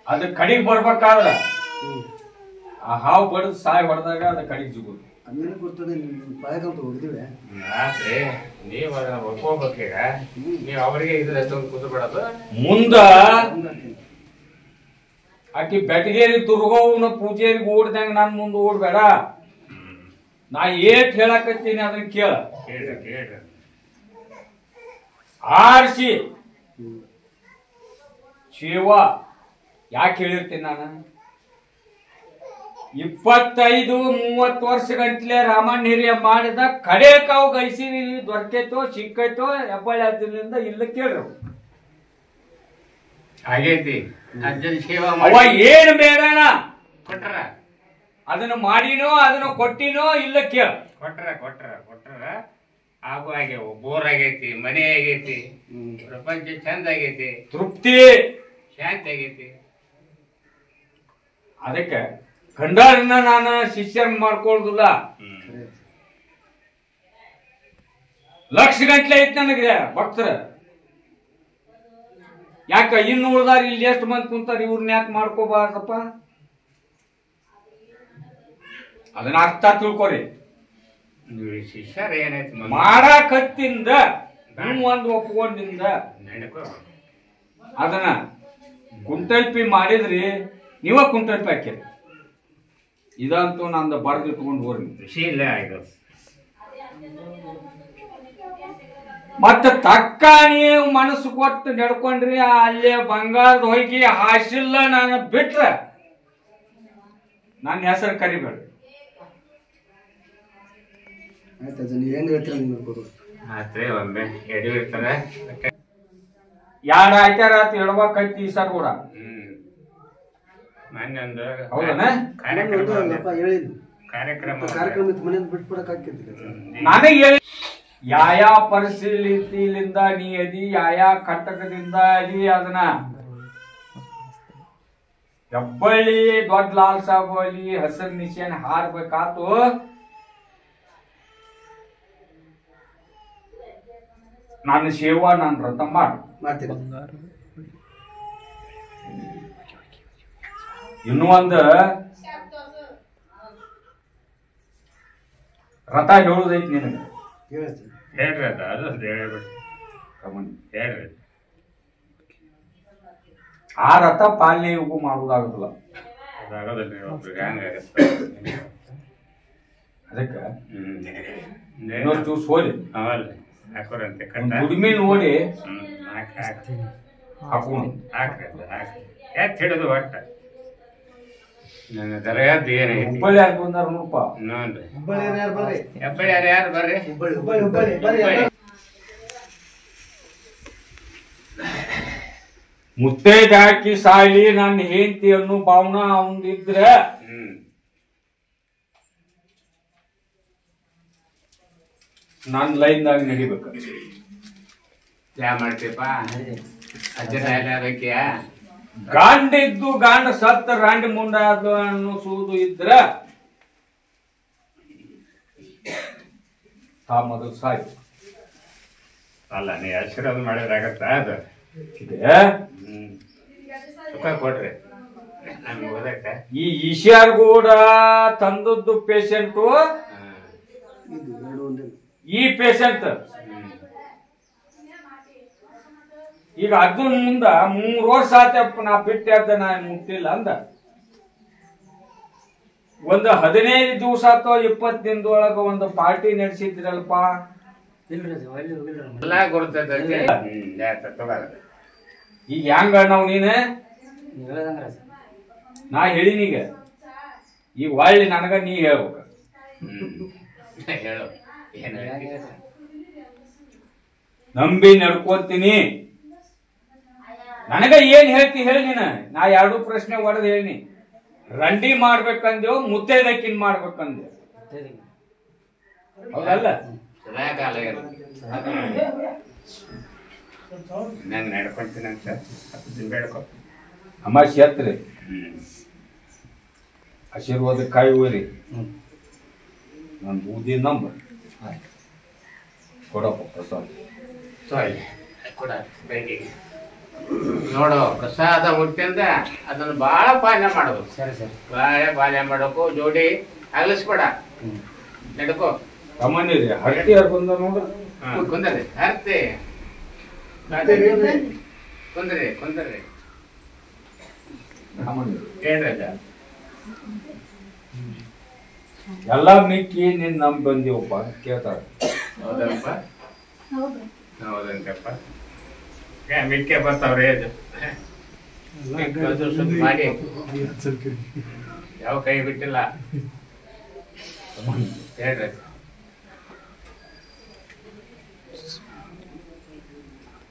C: ಅದ ಕಡಿಗೆ ಬರ್ಬೇಕಾದ್ರ ಆ ಹಾವು ಬಡದ್ ಸಾಯಿ ಹೊಡೆದಾಗ ಅದ ಕಡಿಗೆ ಸಿಗುದು.
E: ಅದೇನು ಗೊತ್ತದೆ ಪಾಯಕಂತ ಹೋಗಿದ್ದೀವಿ.
B: ಆದ್ರೆ ನೀವು ಅದನ್ನ ಒಪ್ಕೋಬೇಕೀಗ. ನೀವು ಅವರಿಗೆ ಇದ್ರೆ ಎಷ್ಟೊಂದು ಕೂತು ಬಿಡೋದು.
C: ಮುಂದ ಆಕಿ ಬೆಟಗೇರಿ ದುರ್ಗವ್ನ ಪೂಜೆರಿಗೆ ಓಡ್ದಂಗ ನನ್ ಮುಂದೆ ಓಡ್ಬೇಡ. ನಾ ಏಟ್ ಹೇಳಕತ್ತೀನಿ ಅದನ್ನ ಕೇಳ.
B: ಕೇಳ್ರಿ
C: ಆರ್ಸಿ ಶಿವ ಯಾಕೆ ಹೇಳಿರ್ತೀನಿ ನಾನು, 25-30 ವರ್ಷ ಗಂಟ್ಲೆ ರಾಮಣ್ಣ ಹಿರಿಯ ಮಾಡಿದ ಕಡೆ ಕಾವು ಗೈಸಿ ದೊರಕೈತೋ ಸಿಕ್ಕೈತೋ ಹೆಬ್ಬಳ್ಳಿ ಅಜ್ಜನಿಂದ ಇಲ್ಲ ಕೇಳ್ರಿ.
B: ಆಗೈತಿ ಅಜ್ಜನ ಸೇವಾ
C: ಅವ
B: ಮಾಡಿ
C: ಏನ್ ಬೇಡಣ
B: ಕೊಟ್ರ
C: ಅದನ್ನ ಮಾಡಿನೋ ಅದನ್ನ ಕೊಟ್ಟಿನೋ ಇಲ್ಲ ಕೇಳ.
B: ಕೊಟ್ರ ಆಗು ಆಗ್ಯಾವ. ಬೋರ್ ಆಗೈತಿ, ಮನೆ ಆಗೈತಿ, ಪ್ರಪಂಚ ಚಂದ ಆಗೈತಿ,
C: ತೃಪ್ತಿ
B: ಶಾಂತಿ ಆಗೈತಿ.
C: ಅದಕ್ಕೆ ಗಂಡರನ್ನ ನಾನು ಶಿಷ್ಯರ್ ಮಾಡ್ಕೊಳ್ಳುದಿಲ್ಲ. ಲಕ್ಷ ಗಂಟ್ಲೆ ಐತಿ ನನಗೆ ಭಕ್ತರ. ಯಾಕ ಇನ್ನು ಉಳ್ದಾರ ಇಲ್ಲಿ ಎಷ್ಟು ಮಂದಿ ಕುಂತಾರ, ಇವ್ರನ್ನ ಯಾಕೆ ಮಾಡ್ಕೋಬಾರ್ದಪ್ಪ? ಅದನ್ನ ಅರ್ಥ ತಿಳ್ಕೊರಿ.
B: ಶಿಷ್ಯರ ಏನಾಯ್ತು
C: ಮಾಡಾಕತ್ತಿಂದ ನೀವು ಒಂದು ಒಪ್ಕೊಂಡಿಂದ
B: ನಡ್ಕೋ.
C: ಅದನ್ನ ಕುಂಟಲ್ಪಿ ಮಾಡಿದ್ರಿ, ನೀವ ಕುಂಟಲ್ಪಿ ಹಾಕಿರಿ. ಇದಂತೂ ನಂದು ಬರ್ದು ಇಟ್ಕೊಂಡು ಹೋರಿ.
B: ಖುಷಿ ಇಲ್ಲ ಇದು.
C: ಮತ್ತ ತಕ್ಕ ನೀವು ಮನಸ್ಸು ಕೊಟ್ಟು ನಡ್ಕೊಂಡ್ರಿ, ಅಲ್ಲೇ ಬಂಗಾರದ ಹೋಗಿ ಹಾಸಿಲ್ಲ ನಾನು ಬಿಟ್ರ ನನ್ನ ಹೆಸರು ಕರಿಬೇಡ.
E: ಆಯ್ತು ಅಜ್ಜ, ನೀವು ಹೆಂಗ್ ಹೇಳ್ತೀರ ಹಂಗೆ ನೋಡ್ಬೋದು.
B: ಆತ್ರಿ ಒಮ್ಮೆ ಎಡಿ ಇರ್ತಾರೆ.
C: ಎರಡು ಆಯ್ತಾರ ಎಡಬೇಕೈತಿ ಈ ಸರ್ ಕೂಡ.
B: ಮೊನ್ನೆ ಒಂದು
C: ಹೌದನ?
E: ಅಪ್ಪ ಹೇಳಿದ್ದು
B: ಕಾರ್ಯಕ್ರಮ
E: ಕಾರ್ಯಕ್ರಮ ಇತ್ತು, ಮನೆಯಿಂದ ಬಿಟ್ಬಿಡಕ್ ಹಾಕಿದ್ದಿಲ್ಲ.
C: ನನಗೆ ಹೇಳಿ ಯಾವ ಪರಿಸ್ಥಿತಿಲಿಂದ ನೀ ಅದಿ, ಯಾವ ಕಟ್ಟಕದಿಂದ ಅದಿ, ಅದನ್ನ ಹೆಬ್ಬಳ್ಳಿ ದೊಡ್ಡ ಲಾಲ್ ಸಾಬ್ ಅಲ್ಲಿ ಹಸಿರು ನಿಶಾನೆ ಹಾರ್ಬೇಕಾತು. ನನ್ನ ಸೇವಾ ನನ್ನ ವ್ರತ
E: ಮಾಡ್ತೀನಿ.
C: ಇನ್ನೂ ಒಂದು ರಥ ಹೇಳುದೈತಿ ನಿನಗೆ.
E: ಹೇಳ್ತೀನಿ.
B: ಹೇಳ್ರಿ ಅದು ಹೇಳ್ಬಿಡ್ರಿ. ಹೇಳ್ರಿ.
C: ಆ ರಥ ಪಾಲನೆ ಇವು ಮಾಡುವುದಾಗುದಿಲ್ಲ.
B: ಅದಾಗೋದಿಲ್ರಿ ಒಬ್ರಿಗೆ ಹಂಗಾಗತ್ತೆ.
C: ಅದಕ್ಕೆ ಇನ್ನೊಂದು ಜ್ಯೂಸ್ ಹೋಲಿ
B: ಅವಲ್ರಿ ಹಾಕೋರಂತೆ
C: ದುಡಿಮೆ ನೋಡಿ
B: ಹಾಕ್ರಿ
C: ಹಾಕೋಣ.
B: ಹಾಕ್ರಿ ಯಾಕೆ ಹಿಡಿದು ಒಟ್ಟ ನನ್ನ ದರಗಾದ ಏನೈತಿ.
C: ಹುಬ್ಬಳ್ಳಿ ಯಾರು ಬಂದಾರ ನೋಡಪ್ಪ.
B: ನೋಡ್ರಿ
E: ಹುಬ್ಬಳ್ಳಿ ಯಾರು ಬರ್ರಿ,
B: ಹೆಬ್ಬಳ್ಳಿ ಯಾರು ಬರ್ರಿ.
E: ಹುಬ್ಬಳ್ಳಿ ಬರ್ರಿ.
C: ಮುತ್ತೈದ ಹಾಕಿ ಸಾಯ್ಲಿ ನನ್ನ ಹೆಂಡತಿ ಅನ್ನೋ ಭಾವನಾ ಅವಂದಿದ್ರ ನನ್ನ ಲೈನ್ದಾಗ ನಡಿಬೇಕ.
B: ಯಾ ಮಾಡ್ತೀಪ ಅಜ್ಜನ ಎಲ್ಲಾರಕ್ಕಿಯ
C: ಗಾಂಡ ಇದ್ದು ಗಾಂಡ ಸತ್ತ ರಾಂಡಿ ಮುಂಡ ಅನ್ನಿಸುವುದು ಇದ್ರ ತಾ ಮೊದಲು ಸಾಯ್.
B: ಅಲ್ಲ ನೀ ಆಶೀರ್ವಾದ ಮಾಡಿದ್ರಾಗತ್ತ ಅದು
C: ಇದೆ.
B: ಸುಖ ಕೊಡ್ರಿ ನಮ್ಗೆ ಓದಕ್ಕ.
C: ಈ ಈಶ್ವರ್ ಗೌಡ ತಂದದ್ದು ಪೇಷಂಟು, ಈ ಪೇಷಂಟ್ ಈಗ ಅದನ್ನ ಮುಂದ 3 ವರ್ಷ ಆತಪ್ಪ ನಾ ಬಿಟ್ಟೆ ನಾ ಮುಟ್ಟಿಲ್ಲ ಅಂದ. ಒಂದು 15 ದಿವಸ ಅಥವಾ 20 ದಿನದೊಳಗ ಒಂದು ಪಾರ್ಟಿ ನಡೆಸಿದ್ರಲ್ಪ.
B: ಎಲ್ಲಾ ಗುರುತೈತೆ.
C: ಈಗ ಹೆಂಗ ನಾವು ನೀನ ನಾ ಹೇಳಿನೀಗ, ಈಗ ಒಳ್ಳೆ ನನಗ ನೀ ಹೇಳ್ಬೇಕ.
B: ಹೇಳು ಏನು
C: ನಂಬಿ ನಡ್ಕೋತೀನಿ. ನನಗ ಏನ್ ಹೇಳ್ತಿ ಹೇಳಿ ನೀನ. ನಾ 2 ಪ್ರಶ್ನೆ ಹೊಡೆದ್ ಹೇಳಿನಿ. ರಂಡಿ ಮಾಡ್ಬೇಕಂದೇವ್, ಮುತ್ತೈದಕ್ಕಿನ್ ಮಾಡ್ಬೇಕಂದೇವ್. ಹೌದಲ್ಲ?
B: ಸದಾ ಕಾಲ ನಂಗೆ ನಡ್ಕೊಂತೀನಿ ಅಂತ ಬೇಡ್ಕೊ.
C: ಅಮ್ಮ ಶತ್ರಿ ಆಶೀರ್ವಾದ ಕಾಯಿ ಹೋರಿ. ನನ್ನ ಬೂದಿ ನಂಬರ್ ಕೊಡಪ್ಪ ಪ್ರಸಾದ್.
B: ಸಾರಿ ಕೊಡ ಬೆಂಕಿಗೆ ನೋಡು ಪ್ರಸಾದ ಮುಟ್ಟಿಂದ ಅದನ್ನು ಭಾಳ ಪಾಲನೆ ಮಾಡಬೇಕು.
A: ಸರಿ ಸರಿ.
B: ಭಾಳ ಪಾಲನೆ ಮಾಡಬೇಕು. ಜೋಡಿ ಅಗಲಿಸ್ಬೇಡ, ನಡ್ಕೋ.
C: ಸಾಮಾನ್ಯರಿ ಹರಟಿ ಯಾರು ಬಂದ ನೋಡ್ರಿ.
B: ಕುಂದ್ರಿ ಹರ್ತಿ ಕುಂದ್ರಿ ಹೇಳ್ರಿ ಅಜ್ಜ.
C: ಎಲ್ಲಾ ಮಿಕ್ಕಿ ನೀನ್ ನಮ್ ಬಂದಿವಪ್ಪ ಅಂತ ಕೇಳ್ತಾರ.
B: ಹೌದಪ್ಪ,
D: ಹೌದ್ರಿ.
B: ಹೌದಂತಪ್ಪ. ಮಿಕ್ಕೆ ಬರ್ತಾವ್ರಿ ಅದು ಮಾಡಿ ಯಾವ ಕೈ ಬಿಟ್ಟಿಲ್ಲ. ಹೇಳ್ರಿ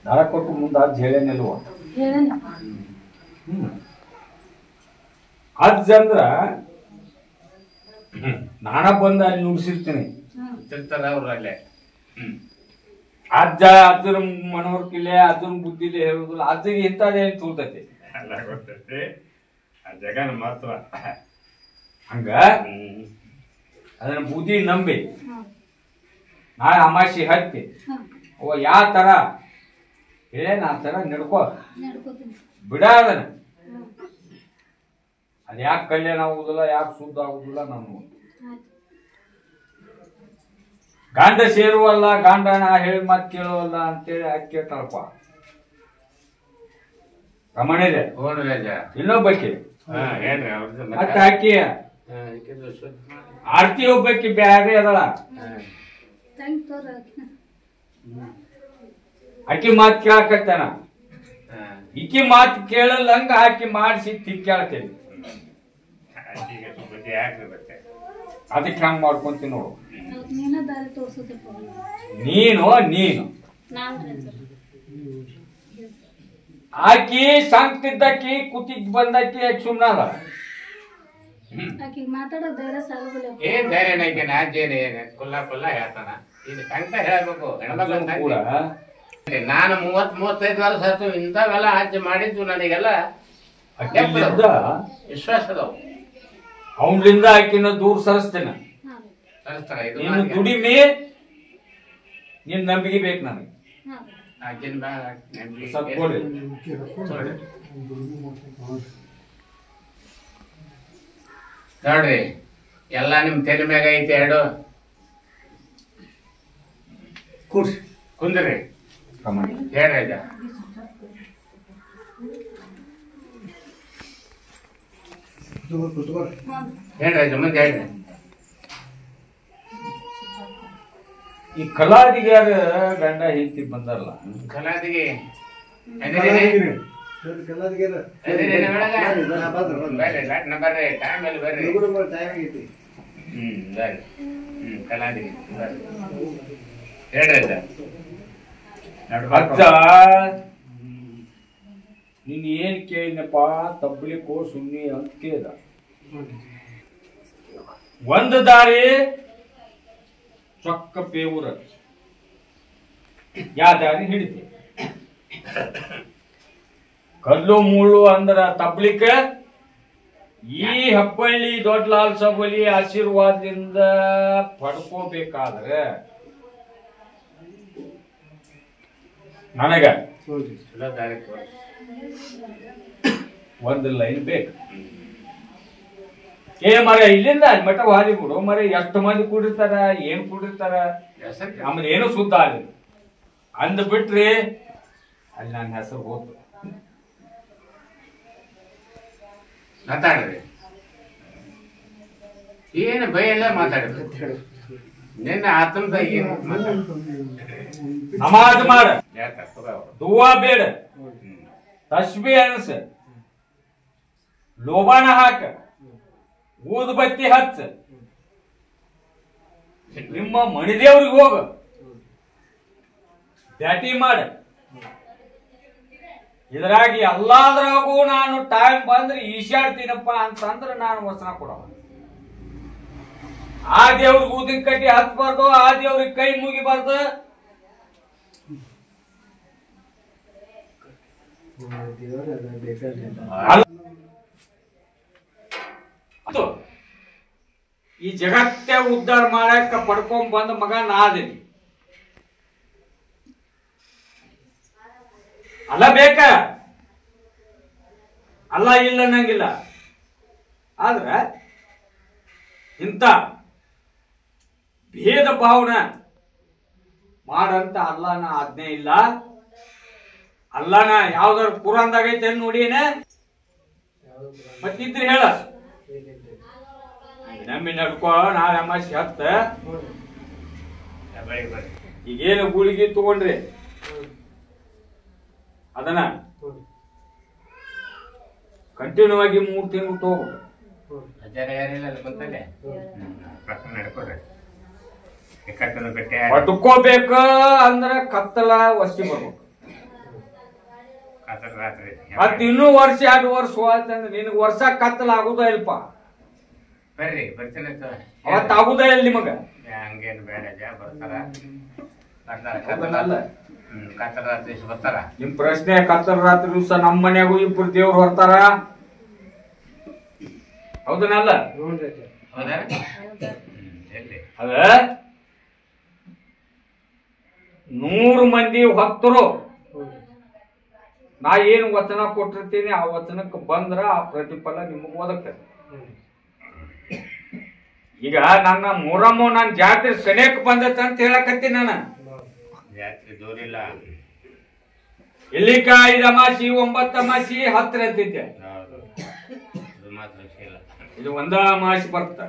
C: ದಾರ ಕೊಟ್ಟು ಮುಂದೆ ಅಜ್ಜ ಹೇಳೇನಿಲ್ವ?
D: ಹೇಳೇನಪ್ಪ.
C: ಅಜ್ಜ ಅಂದ್ರ ನಾನ ಬಂದ ಅಲ್ಲಿ ನುಡ್ಸಿರ್ತೀನಿ.
B: ತಿಂತಾರ ಅವ್ರು ಅಲ್ಲೇ.
C: ಅಜ್ಜ ಅಜ್ಜನ ಮನವರ್ಕಿಲೆ ಅಜ್ಜನ ಬುದ್ಧಿಲೆ ಹೇಳುದಿಲ್ಲ. ಅಜ್ಜಿಗೆ ಇಂಥದ್ದೇನು ತೂರ್ತೈತಿ
B: ಎಲ್ಲ ಗೊತ್ತೈತಿ. ಆ ಜಗನ ಮಹತ್ವ
C: ಹಂಗ ಅದನ್ನ ಬುದ್ಧಿ ನಂಬಿ ನಾಳೆ ಅಮಾಸಿ ಹತ್ತಿ ಅವ ಯಾವ ತರ ಹೇಳೇನ ಆ ತರ ನಡ್ಕೋ
D: ನಡ್ಕೋತೀನಿ.
C: ಬಿಡ ಅದನ್ನ. ಅದ್ ಯಾಕೆ ಕಲ್ಯಾಣ ಆಗುದಿಲ್ಲ, ಯಾಕೆ ಶುದ್ಧ ಆಗುದಿಲ್ಲ ನಾನು ಗಂಡ ಸೇರುವಲ್ಲ, ಗಂಡನ ಹೇಳಿ ಮಾತು ಕೇಳುವಲ್ಲ ಅಂತೇಳಿ ಆಕೆ ಕೇಳ್ತಾಳಪ್ಪ. ರಮಣಿದೆ
B: ನೋಡ್ರಿ ಅಜ್ಜ.
C: ಇನ್ನೊಬ್ಬಕ್ಕೆ
B: ಹೇಳ್ರಿ ಅವ್ರದ್ದು
C: ಮತ್ತೆ ಆಕಿ ಆರ್ತಿ ಒಬ್ಬಕ್ಕೆ ಬ್ಯಾರೆ ಅದಳ.
D: ತಂಗಿ ತೋರ ಆಕಿನ.
C: ಆಕಿ ಮಾತು ಕೇಳಕತ್ತಾನ. ಈಕಿ ಮಾತು ಕೇಳಲ್ಲಂಗ ಆಕಿ ಮಾಡಿಸಿ ತಿಕ್ಕಾಳ್ತೇನೆ.
B: ಬುದ್ಧಿ ಯಾಕ್ರಿ ಮತ್ತೆ
C: ಅದಕ್ಕೆ ಹಂಗ ಮಾಡ್ಕೊಂತೀನಿ ನೋಡು.
D: ನೀನ ದಾರಿ ತೋರ್ಸೋದಪ್ಪ.
C: ನೀನು
D: ನಾನ್ರಿ
C: ಆಕಿ ಸಂಕ್ತಿದ್ದಕ್ಕಿ ಕುತಿಗ್ ಬಂದಕ್ಕಿ ಸುಮ್ಮನ ಅದ.
D: ಆಕಿಗೆ ಮಾತಾಡೋ ಧೈರ್ಯ ಸಾಲುದಿಲ್ಲ.
B: ಏನ್ ಧೈರ್ಯ ನೈಕೆ ನಾಜೇನೆ ಕುಲ್ಲ ಹೇಳ್ತಾನ. ಇದು ಕಂಟ ಹೇಳ್ಬೇಕು ಹೆಣ್ಮಕ್ಳು
C: ಕೂಡ
B: ನಾನು 30-35 ವರ್ಷ ಆಯ್ತು ಇಂಥವೆಲ್ಲ ಹಜ್ಜೆ ಮಾಡಿದ್ದು ನನಗೆಲ್ಲ
C: ಅಕ್ಕಿಲಿಂದ
B: ವಿಶ್ವಾಸ ಅದಾವು.
C: ಅವನ್ಲಿಂದ ಆಕಿನ ದೂರ ಸರಿಸ್ತೇನೆ.
B: ಕಲಿಸ್ತಾರ ಇದು
C: ನೀನು ದುಡಿಮೆ ನಿನ್ ನಂಬಿಕೆ ಬೇಕು ನನಗೆ.
B: ಆಕಿನ
C: ಸ್ವಲ್ಪ ಕೊಡಿ.
B: ನೋಡ್ರಿ ಎಲ್ಲ ನಿಮ್ ತೆಲೆ ಮ್ಯಾಗ ಐತಿ. ಎರಡು
E: ಕೂರ್ಸಿ
B: ಕುಂದ್ರಿ ಹೇಳ್ರಿ ಅಜ್ಜ.
E: ಕುತ್ಕೊಳ್ರಿ.
B: ಹೇಳ್ರಿ ಅಜ್ಜ, ಮುಂದೆ ಹೇಳ್ರಿ.
C: ಈ ಕಲಾದಿಗೆ ಯಾರ ಗಂಡ ಹೆಂಡತಿ ಬಂದಾರಲ್ಲ,
B: ಕಲಾದಿಗೆ
E: ಕಲ್ಲಾದ್ಗೇರ.
B: ಬರ್ರಿ ಟೈಮ್ ಅಲ್ಲಿ ಬರ್ರಿ.
E: ಹುಡುಗರು ಟೈಮ್ ಆಗೈತಿ.
B: ಬರ್ರಿ. ಕಲಾದಿಗೆ ಬರ್ರಿ. ಹೇಳ್ರಿ ಅಜ್ಜ.
C: ಅಜ್ಜ ನೀನ್ ಏನ್ ಕೇಳಿನಪ್ಪ ತಬ್ಲಿಕ್ಕೋ ಸುಮ್ಮನೆ ಅಂತ ಕೇಳಿದ. ಒಂದು ದಾರಿ ಚೊಕ್ಕ ಪೇವೂರ, ಯಾ ದಾರಿ ಹಿಡಿತಿ. ಕಲ್ಲು ಮುಳ್ಳು ಅಂದ್ರ ತಬ್ಲಿಕ್ಕ ಈ ಹಬ್ಬಳ್ಳಿ ದೊಡ್ಡ ಲಾಲ್ ಸಬಲಿ ಆಶೀರ್ವಾದದಿಂದ ಪಡ್ಕೋಬೇಕಾದ್ರೆ ನನಗ
B: ಚಲೋ ದಾರಿ ತೋರಿ.
C: ಒಂದು ಲೈನ್ ಬೇಕು. ಮರ ಇಲ್ಲಿಂದ ಅಲ್ಲಿ ಮಠ ಹಾದಿ ಬಿಡು ಮರ. ಎಷ್ಟು ಮಂದಿ ಕೂಡಿರ್ತಾರ, ಏನ್ ಕೂಡಿರ್ತಾರ, ಆಮೇಲೆ ಏನು ಸುದ್ದ ಆಗಲಿ ಅಂದ್ ಬಿಟ್ರಿ ಅಲ್ಲಿ ನನ್ನ ಹೆಸರು ಹೋತು.
B: ಮಾತಾಡ್ರಿ. ಏನು ಭಯ ಎಲ್ಲ ಮಾತಾಡ್ರಿ. ನಿನ್ನ ಆತಂಕ ಏನು
C: ನಮಾಜ್ ಮಾಡ,
B: ಹೇಳ್ತಾರೆ
C: ದುವಾ ಬೇಡ, ತಸ್ಬಿ ಅನಸ, ಲೋಬಾನ ಹಾಕ, ಊದ್ ಬತ್ತಿ ಹಚ್ಚ, ನಿಮ್ಮ ಮಣಿದೇವ್ರಿಗೆ ಹೋಗ ಬ್ಯಾಟಿ ಮಾಡ. ಇದ್ರಾಗಿ ಎಲ್ಲಾದ್ರಾಗೂ ನಾನು ಟೈಮ್ ಬಂದ್ರೆ ಈಶಾಡ್ತೀನಪ್ಪ ಅಂತಂದ್ರೆ ನಾನು ವಚನ ಕೊಡವ. ಆ ದೇವ್ರಿಗೆ ಊದಿನ ಕಟ್ಟಿ ಹತ್ಬಾರ್ದು, ಆ ದೇವ್ರಿಗೆ ಕೈ ಮುಗಿಬಾರ್ದು. ಈ ಜಗತ್ತೇ ಉದ್ಧಾರ ಮಾಡಕ್ಕ ಪಡ್ಕೊಂಡ್ ಬಂದ ಮಗ ನಾದೇನಿ. ಅಲ್ಲ ಬೇಕ ಅಲ್ಲ ಇಲ್ಲ ಅನ್ನಂಗಿಲ್ಲ. ಆದ್ರ ಇಂಥ ಭೇದ ಭಾವನ ಮಾಡಂತ ಅಲ್ಲನ ಆಜ್ಞೆ ಇಲ್ಲ. ಅಲ್ಲನ ಯಾವ್ದಾರ ಕುರಾನ್ದಾಗ ಐತೆ ನೋಡಿನ ಮತ್ತಿದ್ರಿ ಹೇಳ. ನಮ್ಮಿ ನಡ್ಕೋ ನಾಳೆ ಅಮಾಸಿ ಹತ್ತ ಈಗೇನು ಗುಳಿಗೆ ತಗೊಂಡ್ರಿ ಅದನ್ನ ಕಂಟಿನ್ಯೂ ಆಗಿ 3 ತಿಂಗಳು ತಗೋಬೇಕು. ಪಟ್ಕೋಬೇಕ ಅಂದ್ರ ಕತ್ತಲ ವಸ್ತಿ ಬರ್ಬೇಕು. ಮತ್ ಇನ್ನೂ ವರ್ಷ 2 ವರ್ಷ ಹೋಯ್ತಂದ್ರೆ ನಿನಗ್ ವರ್ಷ ಕತ್ತಲ ಆಗುದ ಇಲ್ಪ.
B: ಬರ್ರಿ ಬರ್ತೀನಿ
C: ಅವತ್ ಆಗುದ ಇಲ್ಲ ನಿಮಗ.
B: ಹಂಗೇನು ಬೇಡ ಬರ್ತಾರ
C: ಕತ್ತಲ
B: ರಾತ್ರಿ ಬರ್ತಾರ.
C: ನಿಮ್ ಪ್ರಶ್ನೆ ಕತ್ತಲ ರಾತ್ರಿ ದಿವಸ ನಮ್ಮ ಮನ್ಯಾಗೂ 2 ದೇವ್ರು ಬರ್ತಾರ. ಹೌದನಲ್ಲ? ಅದ 100 ಮಂದಿ ಭಕ್ತರು ನಾ ಏನ್ ವಚನ ಕೊಟ್ಟಿರ್ತೀನಿ ಆ ವಚನಕ್ಕೆ ಬಂದ್ರ ಆ ಪ್ರತಿಫಲ ನಿಮಗ್ ಒದಗ್ತದೆ. ಈಗ ನನ್ನ ಮೊಹರಮ್ಮು ನನ್ನ ಜಾತ್ರೆ ಸನೇಕ್ ಬಂದತ್ತ ಅಂತ ಹೇಳಕತ್ತೀನಿ ನಾನು.
B: ಜಾತ್ರೆ ದೂರಿಲ್ಲ.
C: ಇಲ್ಲಿಕ 5 ಅಮಾಸಿ 9 ಅಮಾಸಿ 10 ಅಂತಿದ್ದೆ. ಇದು 1 ಅಮಾಸಿ ಬರ್ತ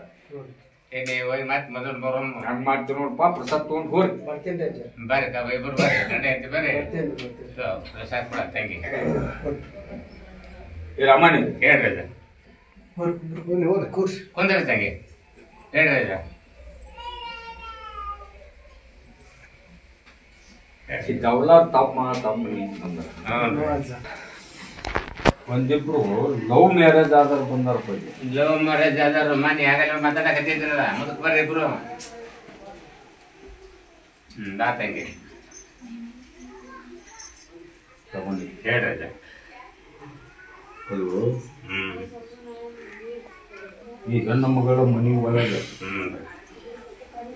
B: ಮತ್ ಮೊದಲು ಮೊಹರಂ
C: ಹಂಗ ಮಾಡ್ತೀವಿ ನೋಡಪ್ಪ. ಪ್ರಸಾದ್ ತಗೊಂಡ್ ಹೋರಿ
B: ಬರ್ರಿ ಇಬ್ರು ಬರ್ರಿ ಗಂಡ ಐತಿ ಬರ್ರಿ ಪ್ರಸಾದ್ ಕೊಡ ತಂಗಿ
C: ರಮಣಿ
B: ಹೇಳ್ರಿ ಅದ ಕುಂದ್ರಿ ತಂಗಿ ಹೇಳ್ರಿ ಅದ.
C: ಇದೆಲ್ಲ ತಮ್ಮ ಒಂದಿಬ್ರು ಲವ್ ಮ್ಯಾರೇಜ್ ಆದ್ರ ಬಂದಾರ.
B: ಲವ್ ಮ್ಯಾರೇಜ್ ಆದ್ರ ಮನೆ ಆಗಲ್ಲ ಮಾತಾಡಕತ್ತಿದ್ರಲ್ಲ ಮುದಕ್ ಬರ್ರಿ ಇಬ್ರು. ಬಾ ತಂಗಿ
C: ತಗೊಂಡಿ
B: ಹೇಳ್ರಿ ಅದ.
C: ಈ ಗಂಡ ಮಗಳ ಮನಿ ಒಳಗೆ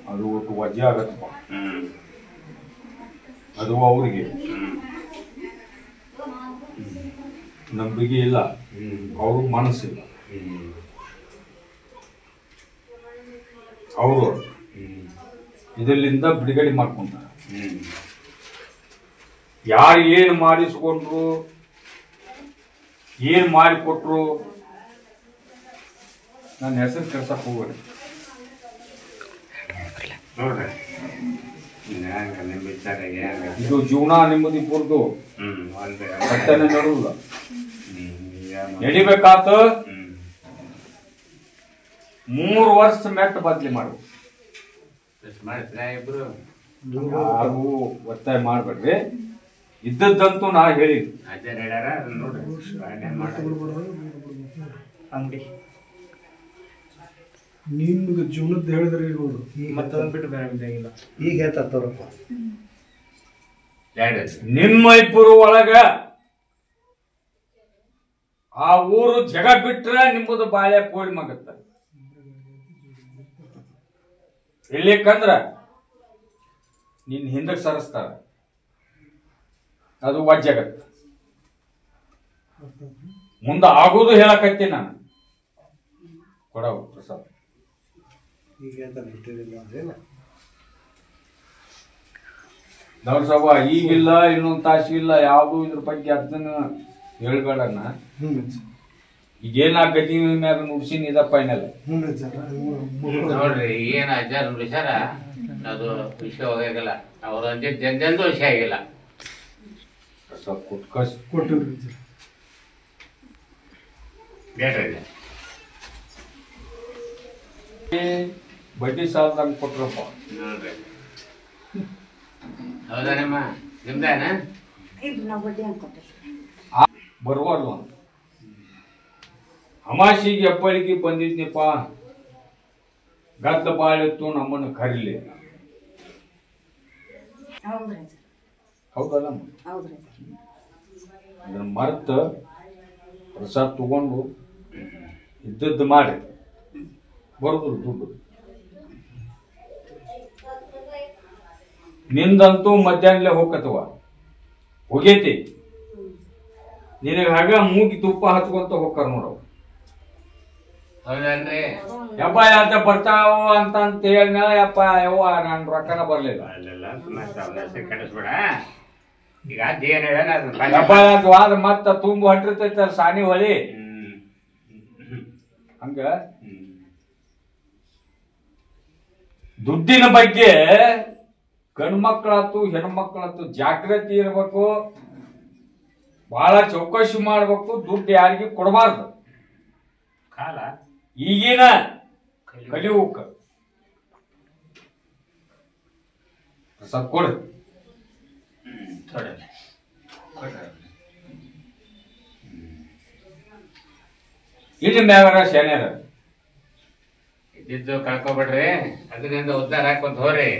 C: ಅದು ಒಟ್ಟು ವಜೆ ಆಗತ್ತಪ್ಪ. ಅದು ಅವ್ರಿಗೆ ನಂಬಿಕೆ ಇಲ್ಲ, ಅವ್ರ ಮನಸ್ಸಿಲ್ಲ. ಅವರು ಇದರಿಂದ ಬಿಡುಗಡೆ ಮಾಡ್ಕೊಂತಾರೆ. ಯಾರು ಏನು ಮಾಡಿಸ್ಕೊಂಡ್ರು ಏನ್ ಮಾಡಿಕೊಟ್ರು ನನ್ನ ಹೆಸರು ಕೆಲ್ಸಕ್ಕೆ ಹೋಗ್ರಿ
B: ನೋಡ್ರಿ.
C: ಇದು ಜೀವನ ನೆಮ್ಮದಿ ಪೂರ್ದು ಬಟ್ಟನೆ ನಡುಲ್ಲ ನಡಿಬೇಕಾತ 3 ವರ್ಷ ಮೆಟ್ಟ ಬದ್ಲಿ ಮಾಡ್ಬೇಕು.
B: ಇಬ್ರು
C: ಯಾರು ಒತ್ತಾಯ ಮಾಡ್ಬೇಡ್ರಿ. ಇದ್ದದ್ದಂತೂ ನಾ ಹೇಳಿ
B: ಅಜ್ಜಾರ ಹೇಳ್ಯಾರ ಅದನ್ನ ನೋಡ್ರಿ
E: ಅಂಗಡಿ ನಿಮ್ಗೆ ಜೀವನದ ಹೇಳಿದ್ರೆ ಇರ್ಬೋದು. ಮತ್ತೊಂದು ಬಿಟ್ಟು ಬೇರೆ ಇಲ್ಲ. ಈಗ ಹೇಳ್ತಾರಪ್ಪ
C: ನಿಮ್ಮ ಇಬ್ಬರು ಒಳಗ ಆ ಊರು ಜಗ ಬಿಟ್ರ ನಿಮ್ಮದು ಬಾಳೆ ಪೋಳಿ ಮಗತ್ತ. ಇರ್ಲಿಕ್ಕಂದ್ರ ನಿನ್ ಹಿಂದಕ್ ಸರಿಸ್ತಾರ. ಅದು ವಜ್ಜಗತ್ತ. ಮುಂದ ಆಗುದು ಹೇಳಕತ್ತೀನಿ ನಾನು. ಕೊಡವ ಪ್ರಸಾದ್
E: ಈಗ ಬಿಟ್ಟಿರಲಿಲ್ಲ ಅಂದ್ರೇನ
C: ದೌರ್ಸವ ಈಗಿಲ್ಲ, ಇನ್ನೊಂದು ತಾಸಿಗಿಲ್ಲ, ಯಾವುದು ಇದ್ರ ಬಗ್ಗೆ ಅದನ್ನ ಹೇಳ್ಬೇಡಣ್ಣ. ಈಗೇನ ಗತಿ ಮ್ಯಾಗ ನುಡ್ಸಿನ ಇದ ಫೈನಲ್
B: ನೋಡ್ರಿ. ಏನ್ ಅಜ್ಜಾರ ನುಡಿಸ್ಯಾರ ಅದು ವಿಷಯ ಹೋಗಿಲ್ಲ. ಅವ್ರ ಜಂಜಂದು ವಿಷಯ ಆಗಿಲ್ಲ.
E: ಕೊಟ್ಟಿವ್ರಿ
B: ಬೇಡ್ರಿ
C: ಬಡ್ಡಿ ಸಾಲದಂಗ ಕೊಟ್ರಪ್ಪ.
B: ನೋಡ್ರಿ ಹೌದಾನಮ್ಮ ನಿಮ್ದಾನ
C: ಬರುವಲ್ಲ. ಅಮಾಸಿಗೆ ಹೆಬ್ಬಳಿಗೆ ಬಂದಿದ್ನಿಪ್ಪ, ಗದ್ದ ಬಾಳೆತ್ತು ನಮ್ಮನ್ನು ಕರೀಲಿ. ಹೌದಲ್ಲ? ಅದನ್ನ ಮರ್ತ ಪ್ರಸಾದ್ ತಗೊಂಡು ಇದ್ದದ್ದು ಮಾಡಿ ಬರುದಿಲ್ಲ ದುಡ್ಡು. ನಿಂದಂತೂ ಮಧ್ಯಾಹ್ನಲೇ ಹೋಗತ್ತವ ಹೋಗೈತಿ. ನಿನಗೆ ಹಾಗ ಮೂಗಿ ತುಪ್ಪ ಹಚ್ಕೊಂತ ಹೋಗ್ತಾರ ನೋಡವ್.
B: ಹೌದಲ್ರಿ?
C: ಯಪ್ಪ ಯಾತ ಬರ್ತಾವ ಅಂತ ಹೇಳಿನ ಯಪ್ಪ ಯವ್ವ ನನ್ ರೊಕ್ಕನ ಬರ್ಲಿಲ್ಲ.
B: ಅಲ್ಲೆಲ್ಲ ಮತ್ತೆ ಕೆಡಿಸ್ಬೇಡ. ಈಗ ಅದೇನ್ ಹೇಳ
C: ಯಪ್ಪ ಯಾತ ವಾದ ಮತ್ತ ತುಂಬ ಹೊಟ್ಟಿರ್ತೈತ ಸಾನಿ ಹೊಳಿ ಹಂಗ. ದುಡ್ಡಿನ ಬಗ್ಗೆ ಗಂಡ್ಮಕ್ಳಾತು ಹೆಣ್ಮಕ್ಳಾತು ಜಾಗೃತಿ ಇರ್ಬೇಕು, ಬಹಳ ಚೌಕಶಿ ಮಾಡ್ಬೇಕು. ದುಡ್ಡು ಯಾರಿಗೆ ಕೊಡಬಾರ್ದು.
B: ಕಾಲ
C: ಈಗಿನ ಕಲಿಯುಗ ಕೊಡು ಇಲ್ಲಿ ಮ್ಯಾಗಾರ ಶಾನ್ಯಾರ
B: ಇದ್ದಿದ್ದು ಕಳ್ಕೊಬೇಡ್ರಿ. ಅದರಿಂದ ಉದ್ಧಾರ ಹಾಕೊಂತ ಹೋರಿ.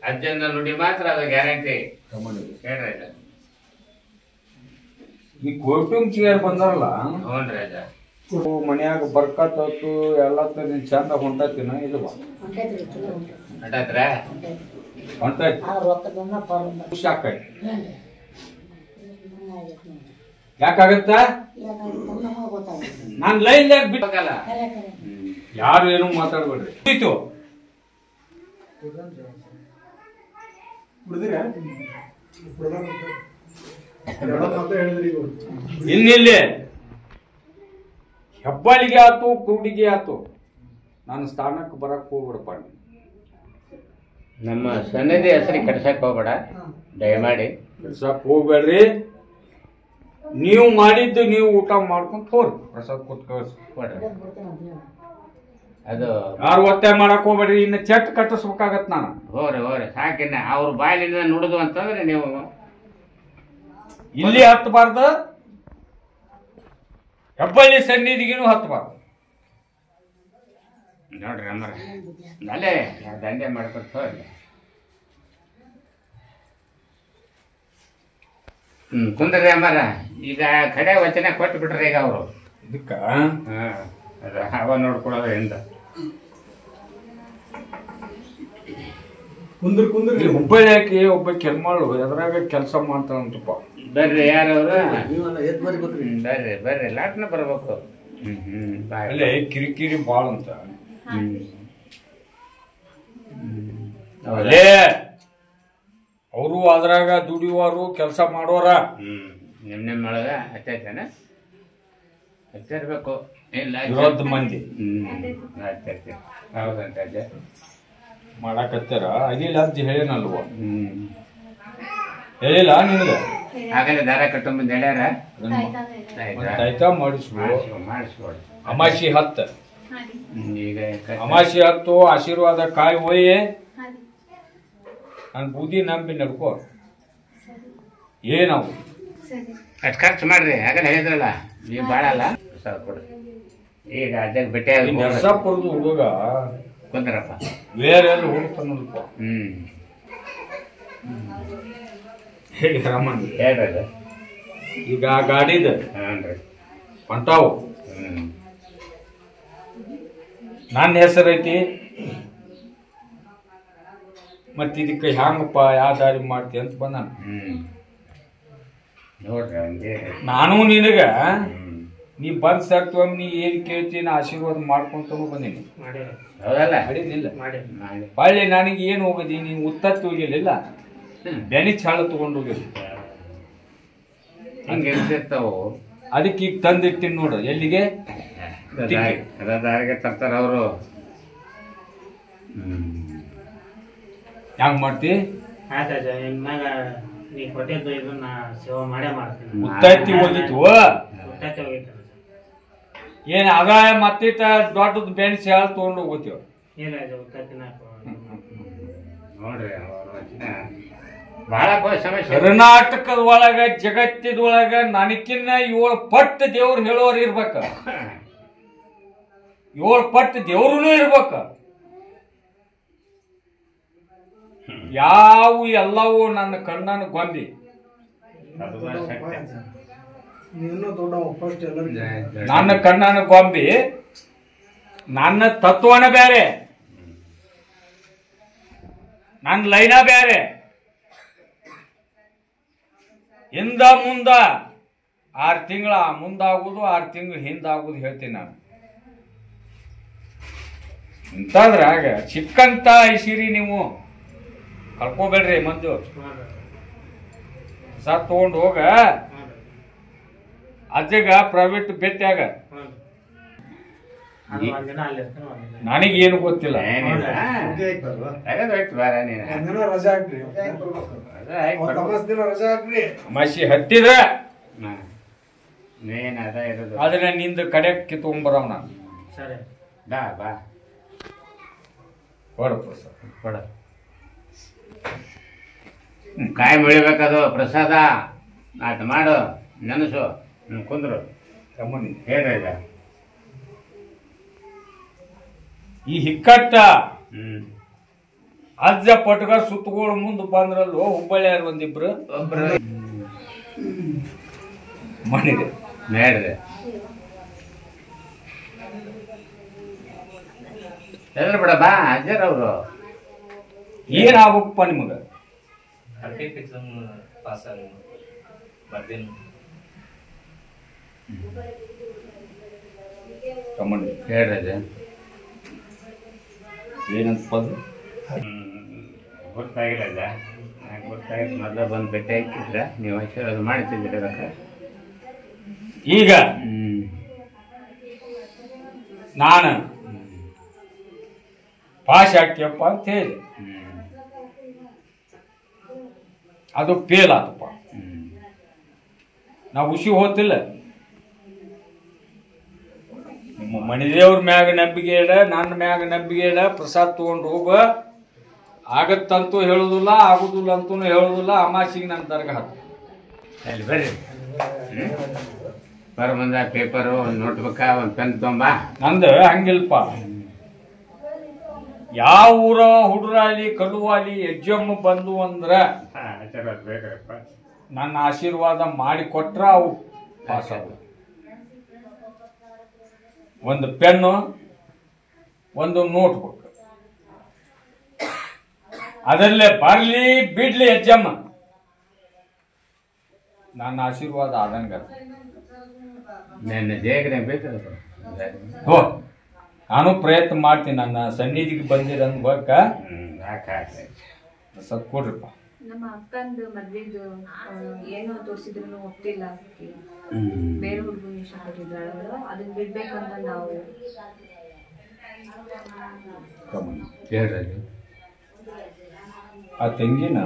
B: ಅಜ್ಜನ ನುಡಿ ಮಾತ್ರ ಅದು ಗ್ಯಾರಂಟಿ. ಹೇಳ್ರಿ ಅಜ್ಜ.
C: ಈ ಕೋಟುಂಚಿಯರ್ ಬಂದಾರಲ್ಲ,
B: ಹ್ಞೂನ್ರಿ ಅಜ್ಜ.
C: ಮನ್ಯಾಗ ಬರ್ಕತ್ತು ಎಲ್ಲ ಚಂದ ಹೊಂಟತಿನ ಇಲ್ವಾ?
B: ನಟಾತ್ರ
C: ಹೊಂಟೈತಿ ಖುಷಿ ಆಕೈತಿ. ಯಾಕಾಗತ್ತ? ನಾನ್ ಲೈನ್ ಬಿಟ್ಟಲ್ಲ, ಯಾರು ಏನು ಮಾತಾಡ್ಬೇಡ್ರಿ. ಇನ್ನಿಲ್ಲಿ ಹೆಬ್ಬಾಳಿಗೆ ಆತು ಕುರುಡಿಗೆ ಆತು ನಾನು ಸ್ಥಾನಕ್ಕೆ ಬರಕ್ ಹೋಗ್ಬಿಡಪ್ಪ.
B: ನಮ್ಮ ಸನ್ನಿಧಿ ಹೆಸರಿಗೆ ಕೆಡ್ಸಕ್ ಹೋಗ್ಬೇಡ ದಯಮಾಡಿ.
C: ಕೆಡ್ಸಕ್ ಹೋಗ್ಬೇಡ್ರಿ. ನೀವು ಮಾಡಿದ್ದು ನೀವು ಊಟ ಮಾಡ್ಕೊಂತ ಹೋರಿ. ಪ್ರಸಾದ್ ಕೊಟ್ಕೊಡ್ರಿ.
B: ಅದು
C: ಯಾರು ಒತ್ತಾಯ ಮಾಡಕ್ ಹೋಗ್ಬೇಡ್ರಿ. ಇನ್ನು ಚೆಕ್ ಕಟ್ಟಿಸ್ಬೇಕಾಗತ್ ನಾನು.
B: ಹೋರಿ ಹೋರಿ ಸಾಕಿನ್ನ ಅವ್ರ ಬಾಯಿಲಿಂದ ನುಡಿದು ಅಂತಂದ್ರೆ ನೀವು
C: ಇಲ್ಲಿ ಹತ್ತಬಾರ್ದು, ಹೆಬ್ಬಳ್ಳಿ ಸನ್ನಿಧಿಗಿನೂ ಹತ್ತಬಾರ್ದು.
B: ನೋಡ್ರಿ ಅಮ್ಮರ ಅಲ್ಲೇ ದಂಧೆ ಮಾಡ್ಕೊತ ಹೋರಿ. ಕುಂದ್ರಿ ಅಮ್ಮರ. ಈಗ ಕಡೆ ವಚನ ಕೊಟ್ಟು ಬಿಟ್ರಿ ಈಗ ಅವರು.
C: ಇದಕ್ಕ
B: ಅದು ಹವ ನೋಡ್ಕೊಳ್ಳೋದು ಹಿಂದ
E: ಕುಂದ್ರಿ
C: ಹುಬ್ಬಳ್ಳಿಯಾಕಿ ಒಬ್ಬ ಕೆಲ್ಮಾಳು ಎದ್ರಾಗ ಕೆಲಸ ಮಾಡ್ತಾಳಂತಪ್ಪ.
B: ಬರ್ರಿ ಯಾರವ್ರ?
E: ಬರ್ರಿ
B: ಬರ್ರಿ ಲಾಟ್ನ ಬರ್ಬೇಕು.
C: ಅಲ್ಲೇ ಕಿರಿಕಿರಿ ಬಾಳ ಅಂತ. ಅಲ್ಲೇ ಅವರು ಅದ್ರಾಗ ದುಡಿಯುವರು ಕೆಲಸ ಮಾಡೋರ.
B: ನಿಮ್ ಒಳಗ ಹಚ್ಚೈತೇನ? ಹಚ್ಚಿರ್ಬೇಕು. ಇಲ್ಲ
C: ವಿರೋಧ ಮಂದಿ
B: ಹಚ್ಚೈತಿ. ಹೌದಂತ ಅಜ್ಜ
C: ಮಾಡಾಕತ್ತಾರ. ಅಗಿಲ್ಲ ಅಂತ ಹೇಳಿನಲ್ವ? ಹೇಳಿಲ್ಲ ನಿನಗ?
B: ಆಗಲೇ ದಾರ ಕಟ್ಟೊಂಬಂದು ಹೇಳ್ಯಾರ.
C: ಆಯ್ತಾ ಮಾಡಿಸ್ಬೋದು.
B: ಮಾಡಿಸ್ಬೋದು.
C: ಅಮಾಸಿ 10
B: ಈಗ
C: ಅಮಾಸಿ 10 ಆಶೀರ್ವಾದ ಕಾಯಿ ಒಯ್ಯಿ. ನನ್ ಬೂದಿ ನಂಬಿ ನಡ್ಕೋ. ಏನವು
B: ಅಷ್ಟು ಖರ್ಚು ಮಾಡ್ರಿ. ಆಗಲೇ ಹೇಳಿದ್ರಲ್ಲ ನೀವು ಭಾಳ ಅಲ್ಲ ಕೊಡ್ರಿ. ಈಗ ಅಜ್ಜಗೆ ಭೇಟಿ
C: ನರಸಾಪುರದ ಹುಡುಗ
B: ಕುಂದ್ರಪ್ಪ
C: ಬೇರೆ ಎಲ್ಲ ಹುಡುಕ್ತಾನಲ್ಪ. ಹೇಳಿ ರಾಮನ್
B: ಹೇಳ್ರಿ.
C: ಈಗ ಗಾಡಿದ
B: ಹ್ಞೂ
C: ಹೊಂಟಾವು. ನನ್ನ ಹೆಸರೈತಿ. ಮತ್ತ ಇದಕ್ಕೆ ಹ್ಯಾಂಗಪ್ಪ ಯಾವ ದಾರಿ ಮಾಡ್ತಿ ಅಂತ ಬಂದ.
B: ನೋಡ್ರಿ ಹಂಗೆ
C: ನಾನು ನಿನಗ ನೀ ಬಂದ್ ಸರ್ತಿ ನೀ ಏನ್ ಕೇಳ್ತೀನಿ ಆಶೀರ್ವಾದ ಮಾಡ್ಕೊಂತ ಬಂದೀನಿ.
B: ಹೌದಲ್ಲ?
C: ಮಾಡಿದ್ನಿಲ್ಲ ಹೊಳ್ಳಿ ನನಗೆ ಏನು ಹೋಗದಿ? ನೀನು ಉತ್ತತ್ತಿ ಹೋಗಿರ್ಲಿಲ್ಲ, ಬೆನಿ ಚಾಳ ತಗೊಂಡು ಹೋಗಿಲ್ಲ.
B: ಹಂಗೆ ಇರ್ತಿರ್ತಾವು.
C: ಅದಕ್ಕೆ ಈಗ ತಂದಿಟ್ಟಿನಿ ನೋಡು. ಎಲ್ಲಿಗೆ?
B: ದಾರಿಗೆ ತರ್ತಾರ ಅವರು.
C: ಹ್ಯಾಂಗ ಮಾಡ್ತಿ?
G: ಆಯ್ತಾಯ್ತು. ಇನ್ಮ್ಯಾಗ ನೀ ಕೊಟ್ಟಿದ್ದು ಇದನ್ನ ಸೇವೆ ಮಾಡೇ ಮಾಡ್ತೀನಿ.
C: ಉತ್ತತ್ತಿ ಹೋಗಿತ್ತು.
G: ಗೊತ್ತಾಯ್ತು ಹೋಗಿತ್ತು.
C: ಏನ್ ಆದಾಯ ಮತ್ತಿಟ್ಟ ದೊಡ್ಡದ್ ಬೆನ್ ಚಾಳ ತಗೊಂಡು ಹೋಗ್ತೀವ.
G: ಇಲ್ಲ ಇದು ಗೊತ್ತಾಯ್ತಿನ
B: ನೋಡ್ರಿ ಬಹಳ ಸಮಸ್ಯೆ.
C: ಕರ್ನಾಟಕದ ಒಳಗ ಜಗತ್ತಿದೊಳಗ ನನಕಿನ್ನ 7 ಪಟ್ಟು ದೇವ್ರು ಹೇಳೋರು ಇರ್ಬೇಕ. 7 ಪಟ್ಟು ದೇವ್ರೂ ಇರ್ಬೇಕ. ಯಾವು ಎಲ್ಲವೂ ನನ್ನ ಕಣ್ಣನ್ನು ಗೊಂಬಿ. ನನ್ನ ಕಣ್ಣನ್ನು ಗೊಂಬಿ. ನನ್ನ ತತ್ವನ ಬೇರೆ, ನನ್ನ ಲೈನ ಬೇರೆ. ಹಿಂದ ಮುಂದ 6 ತಿಂಗಳ ಮುಂದಾಗುದು 6 ತಿಂಗಳು ಹಿಂದಾಗುದು ಹೇಳ್ತೀನಿ ನಾನು. ಇಂತಾದ್ರಾಗ ಚಿಕ್ಕಂತ ಐಸಿರಿ ನೀವು ಕಳ್ಕೋಬೇಡ್ರಿ. ಮಂಜು ಸಾತ್ ತಗೊಂಡು ಹೋಗ ಅಜ್ಜಗ ಪ್ರೈವೇಟ್ ಭೇಟಿಯಾಗ. ನನಗೇನು ಗೊತ್ತಿಲ್ಲ. ಮಸಿ ಹತ್ತಿದ್ರ ಅದನ್ನ ನಿಂದ ಕಡೆ ಕಿತ್ಕೊಂಡ್ಬರವ್ ನಾನು.
B: ಬಾ ಕೊಡ ಕಾಯಿ ಬೆಳಿಬೇಕದು ಪ್ರಸಾದ. ನಾಟ ಮಾಡು ನೆನಸು ಕುಂದ್ರು ಹೇಳ್ರಿ ಈಗ.
C: ಈ ಹಿಕ್ಕಟ್ಟ ಅಜ್ಜ ಪಟ್ಗ ಸುತ್ತಗಳು ಮುಂದೆ ಬಂದ್ರಲ್ವ ಹುಬ್ಬಳ್ಳಿಯಾರ ಒಂದಿಬ್ರು ಮಾಡಿದೆ
B: ಹೇಳ್ರಿ. ಎದ್ರ ಬಿಡ ಬಾ ಅಜ್ಜರ್ ಅವರು
C: ಏನಾಗಬೇಕಪ್ಪ ನಿಮಗ?
B: ಹೇಳ್ರಿ ಅಜ್ಜ
C: ಏನಂತ
B: ಗೊತ್ತಾಗಿಲ್ಲ ಅಜ್ಜ. ನಂಗೆ ಗೊತ್ತಾಗಿತ್ತು ಮೊದಲು ಬಂದು ಭೇಟಿ ಹಾಕಿದ್ರ ನೀವು ಆಶೀರ್ವಾದ ಮಾಡ್ತಿದ್ದೀರಿ ಅದಕ್ಕೆ.
C: ಈಗ ನಾನು ಪಾಸ್ ಹಾಕ್ಯಪ್ಪ ಅಂತ ಹೇಳಿ ಅದು ಫೇಲ್ ಆತಪ್ಪ. ನಾವು ಖುಷಿ ಹೋತಿಲ್ಲ. ನಿಮ್ಮ ಮಣಿದೇವ್ರ ಮ್ಯಾಗ ನಂಬಿಕೆ ಇಲ್ಲ, ನನ್ನ ಮ್ಯಾಗ ನಂಬಿಕೆ ಇಲ್ಲ. ಪ್ರಸಾದ್ ತಗೊಂಡು ಹೋಗ. ಆಗತ್ತಂತೂ ಹೇಳುದಿಲ್ಲ, ಆಗುದಿಲ್ಲ ಅಂತೂ ಹೇಳುದಿಲ್ಲ. ಅಮಾಸಿಗೆ ನನ್ನ ದರ್ಗ ಹತ್ತು
B: ಅಲ್ಲಿ ಬರ್ರಿ ಬರ ಬಂದ ಪೇಪರು ಒಂದು ನೋಟ್ಬುಕ್ಕ ಒಂದು ಪೆನ್ ತೊಂಬ.
C: ನಂದು ಹಂಗಿಲ್ಪ. ಯಾವ ಊರ ಹುಡುರಾಲಿ ಕಲುವಾಲಿ ಎಜ್ಜಮ್ಮ ಬಂದು ಅಂದ್ರ
B: ಬೇಕಪ್ಪ.
C: ನನ್ನ ಆಶೀರ್ವಾದ ಮಾಡಿ ಕೊಟ್ರ ಅವು ಪಾಸ್ ಆಗ. ಒಂದು ಪೆನ್ನು, ಒಂದು ನೋಟ್ಬುಕ್, ಅದರಲ್ಲೇ ಬರ್ಲಿ ಬಿಡ್ಲಿ ಎಜ್ಜಮ್ಮ ನನ್ನ ಆಶೀರ್ವಾದ ಆದಂಗ.
B: ನನ್ನ ದೇಹಕ್ಕೆ ಬೇಕಲ್ಲ.
C: ಹೋ ನಾನು ಪ್ರಯತ್ನ ಮಾಡ್ತೀನಿ. ನನ್ನ ಸನ್ನಿಧಿಗೆ ಬಂದಿರಂದ್ ಬಕ್ಕ ಸ್ವಲ್ಪ ಕೊಡ್ರಿಪ್ಪ.
H: ನಮ್ಮ ಅಕ್ಕಂದು ಮದ್ವೆದು ಏನೋ ತೋರಿಸಿದ್ರು ಒಪ್ತಿಲ್ಲ. ಬೇರೆ ಹುಡುಗನ ಇಷ್ಟಪಟ್ಟಿದ್ದಾಳ ಅವಳು. ಅದನ್ನ ಬಿಡ್ಬೇಕಂತ ನಾವು
B: ಹೇಳ್ರಿ.
C: ಆ ತಂಗಿನ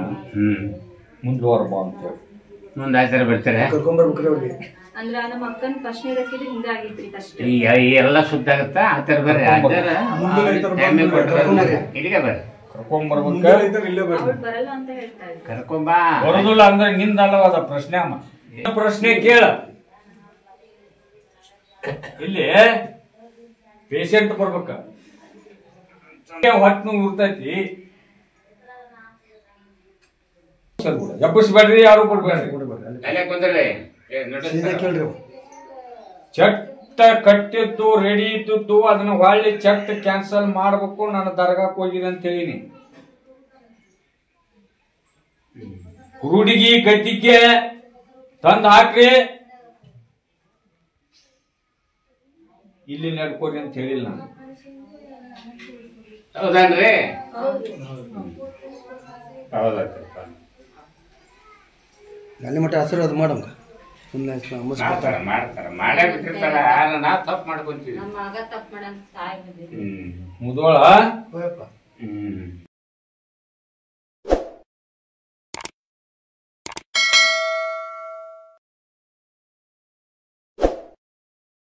C: ಮುಂದುವರ ಬಾ ಅಂತೇಳಿ
B: ಮುಂದೆ ಆಚಾರ ಬರ್ತಾರೆ.
H: ಅಂದ್ರ ನಮ್ಮ ಅಕ್ಕನ ಪ್ರಶ್ನೆ ಇದಕ್ಕಿದ್ರೆ ಹಿಂದೆ ಆಗಿತ್ರಿ ಕಷ್ಟ.
B: ಎಲ್ಲ ಸುದ್ದ ಆಗತ್ತ ಆತರ ಬರ್ರಿ. ಇಲ್ಲಿಗೆ ಬರ್ರಿ
C: ಕರ್ಕೊಂಬರ್ಬೇಕ.
H: ಅವ್ಳು ಬರಲ್ಲ ಅಂತ ಹೇಳ್ತಾ ಇದ್ರು.
B: ಕರ್ಕೊಂಬಾ.
C: ಬರೋದಿಲ್ಲ ಅಂದ್ರೆ ನಿಂದಲ್ಲವಾದ ಪ್ರಶ್ನೆ ಅಮ್ಮ. ಪ್ರಶ್ನೆ ಕೇಳ. ಇಲ್ಲಿ ಪೇಷಂಟ್ ಬರ್ಬೇಕ. ಹೊಟ್ಟೆ ನೋವು ಇರ್ತೈತಿ. ಎಬ್ಬಸ್ಬೇಡ್ರಿ, ಯಾರು ಕೊಡ್ಬೇಡ್ರಿ.
B: ಕುಂದ್ರಿ
C: ಚಟ್ಟ ಕಟ್ಟಿದ್ದು ರೆಡಿ ಇದ್ದದ್ದು ಅದನ್ನ ಹೊಳ್ಳಿ ಚಟ್ ಕ್ಯಾನ್ಸಲ್ ಮಾಡ್ಬೇಕು. ನಾನು ದರ್ಗಾಕ್ ಹೋಗಿದೆ ಅಂತ ಹೇಳಿನಿ. ಹುಡುಗಿ ಗದ್ದಿಗೆ ತಂದು ಹಾಕ್ರಿ, ಇಲ್ಲಿ ನಡ್ಕೋರಿ ಅಂತ ಹೇಳಿಲ್ಲ ನಾನು.
B: ಹೌದನ್ರಿ? ಹೌದಪ್ಪ.
E: ಅಲ್ಲಿ ಮಟ್ಟ ಆಶೀರ್ವಾದ ಮಾಡಮ್ಮ.
B: ಮಾಡ್ತಾರ ಮಾಡೇ ಬಿಟ್ಟಿರ್ತಾರ. ನಾವ್ ತಪ್ಪು ಮಾಡ್ಕೊಂತೀವಿ.
F: ನಮ್ಮ ಮಗ ತಪ್ಪು ಮಾಡಂತ ತಾಯಿ ಬಂದಿದ್ವಿ.
C: ಮುದೋಳ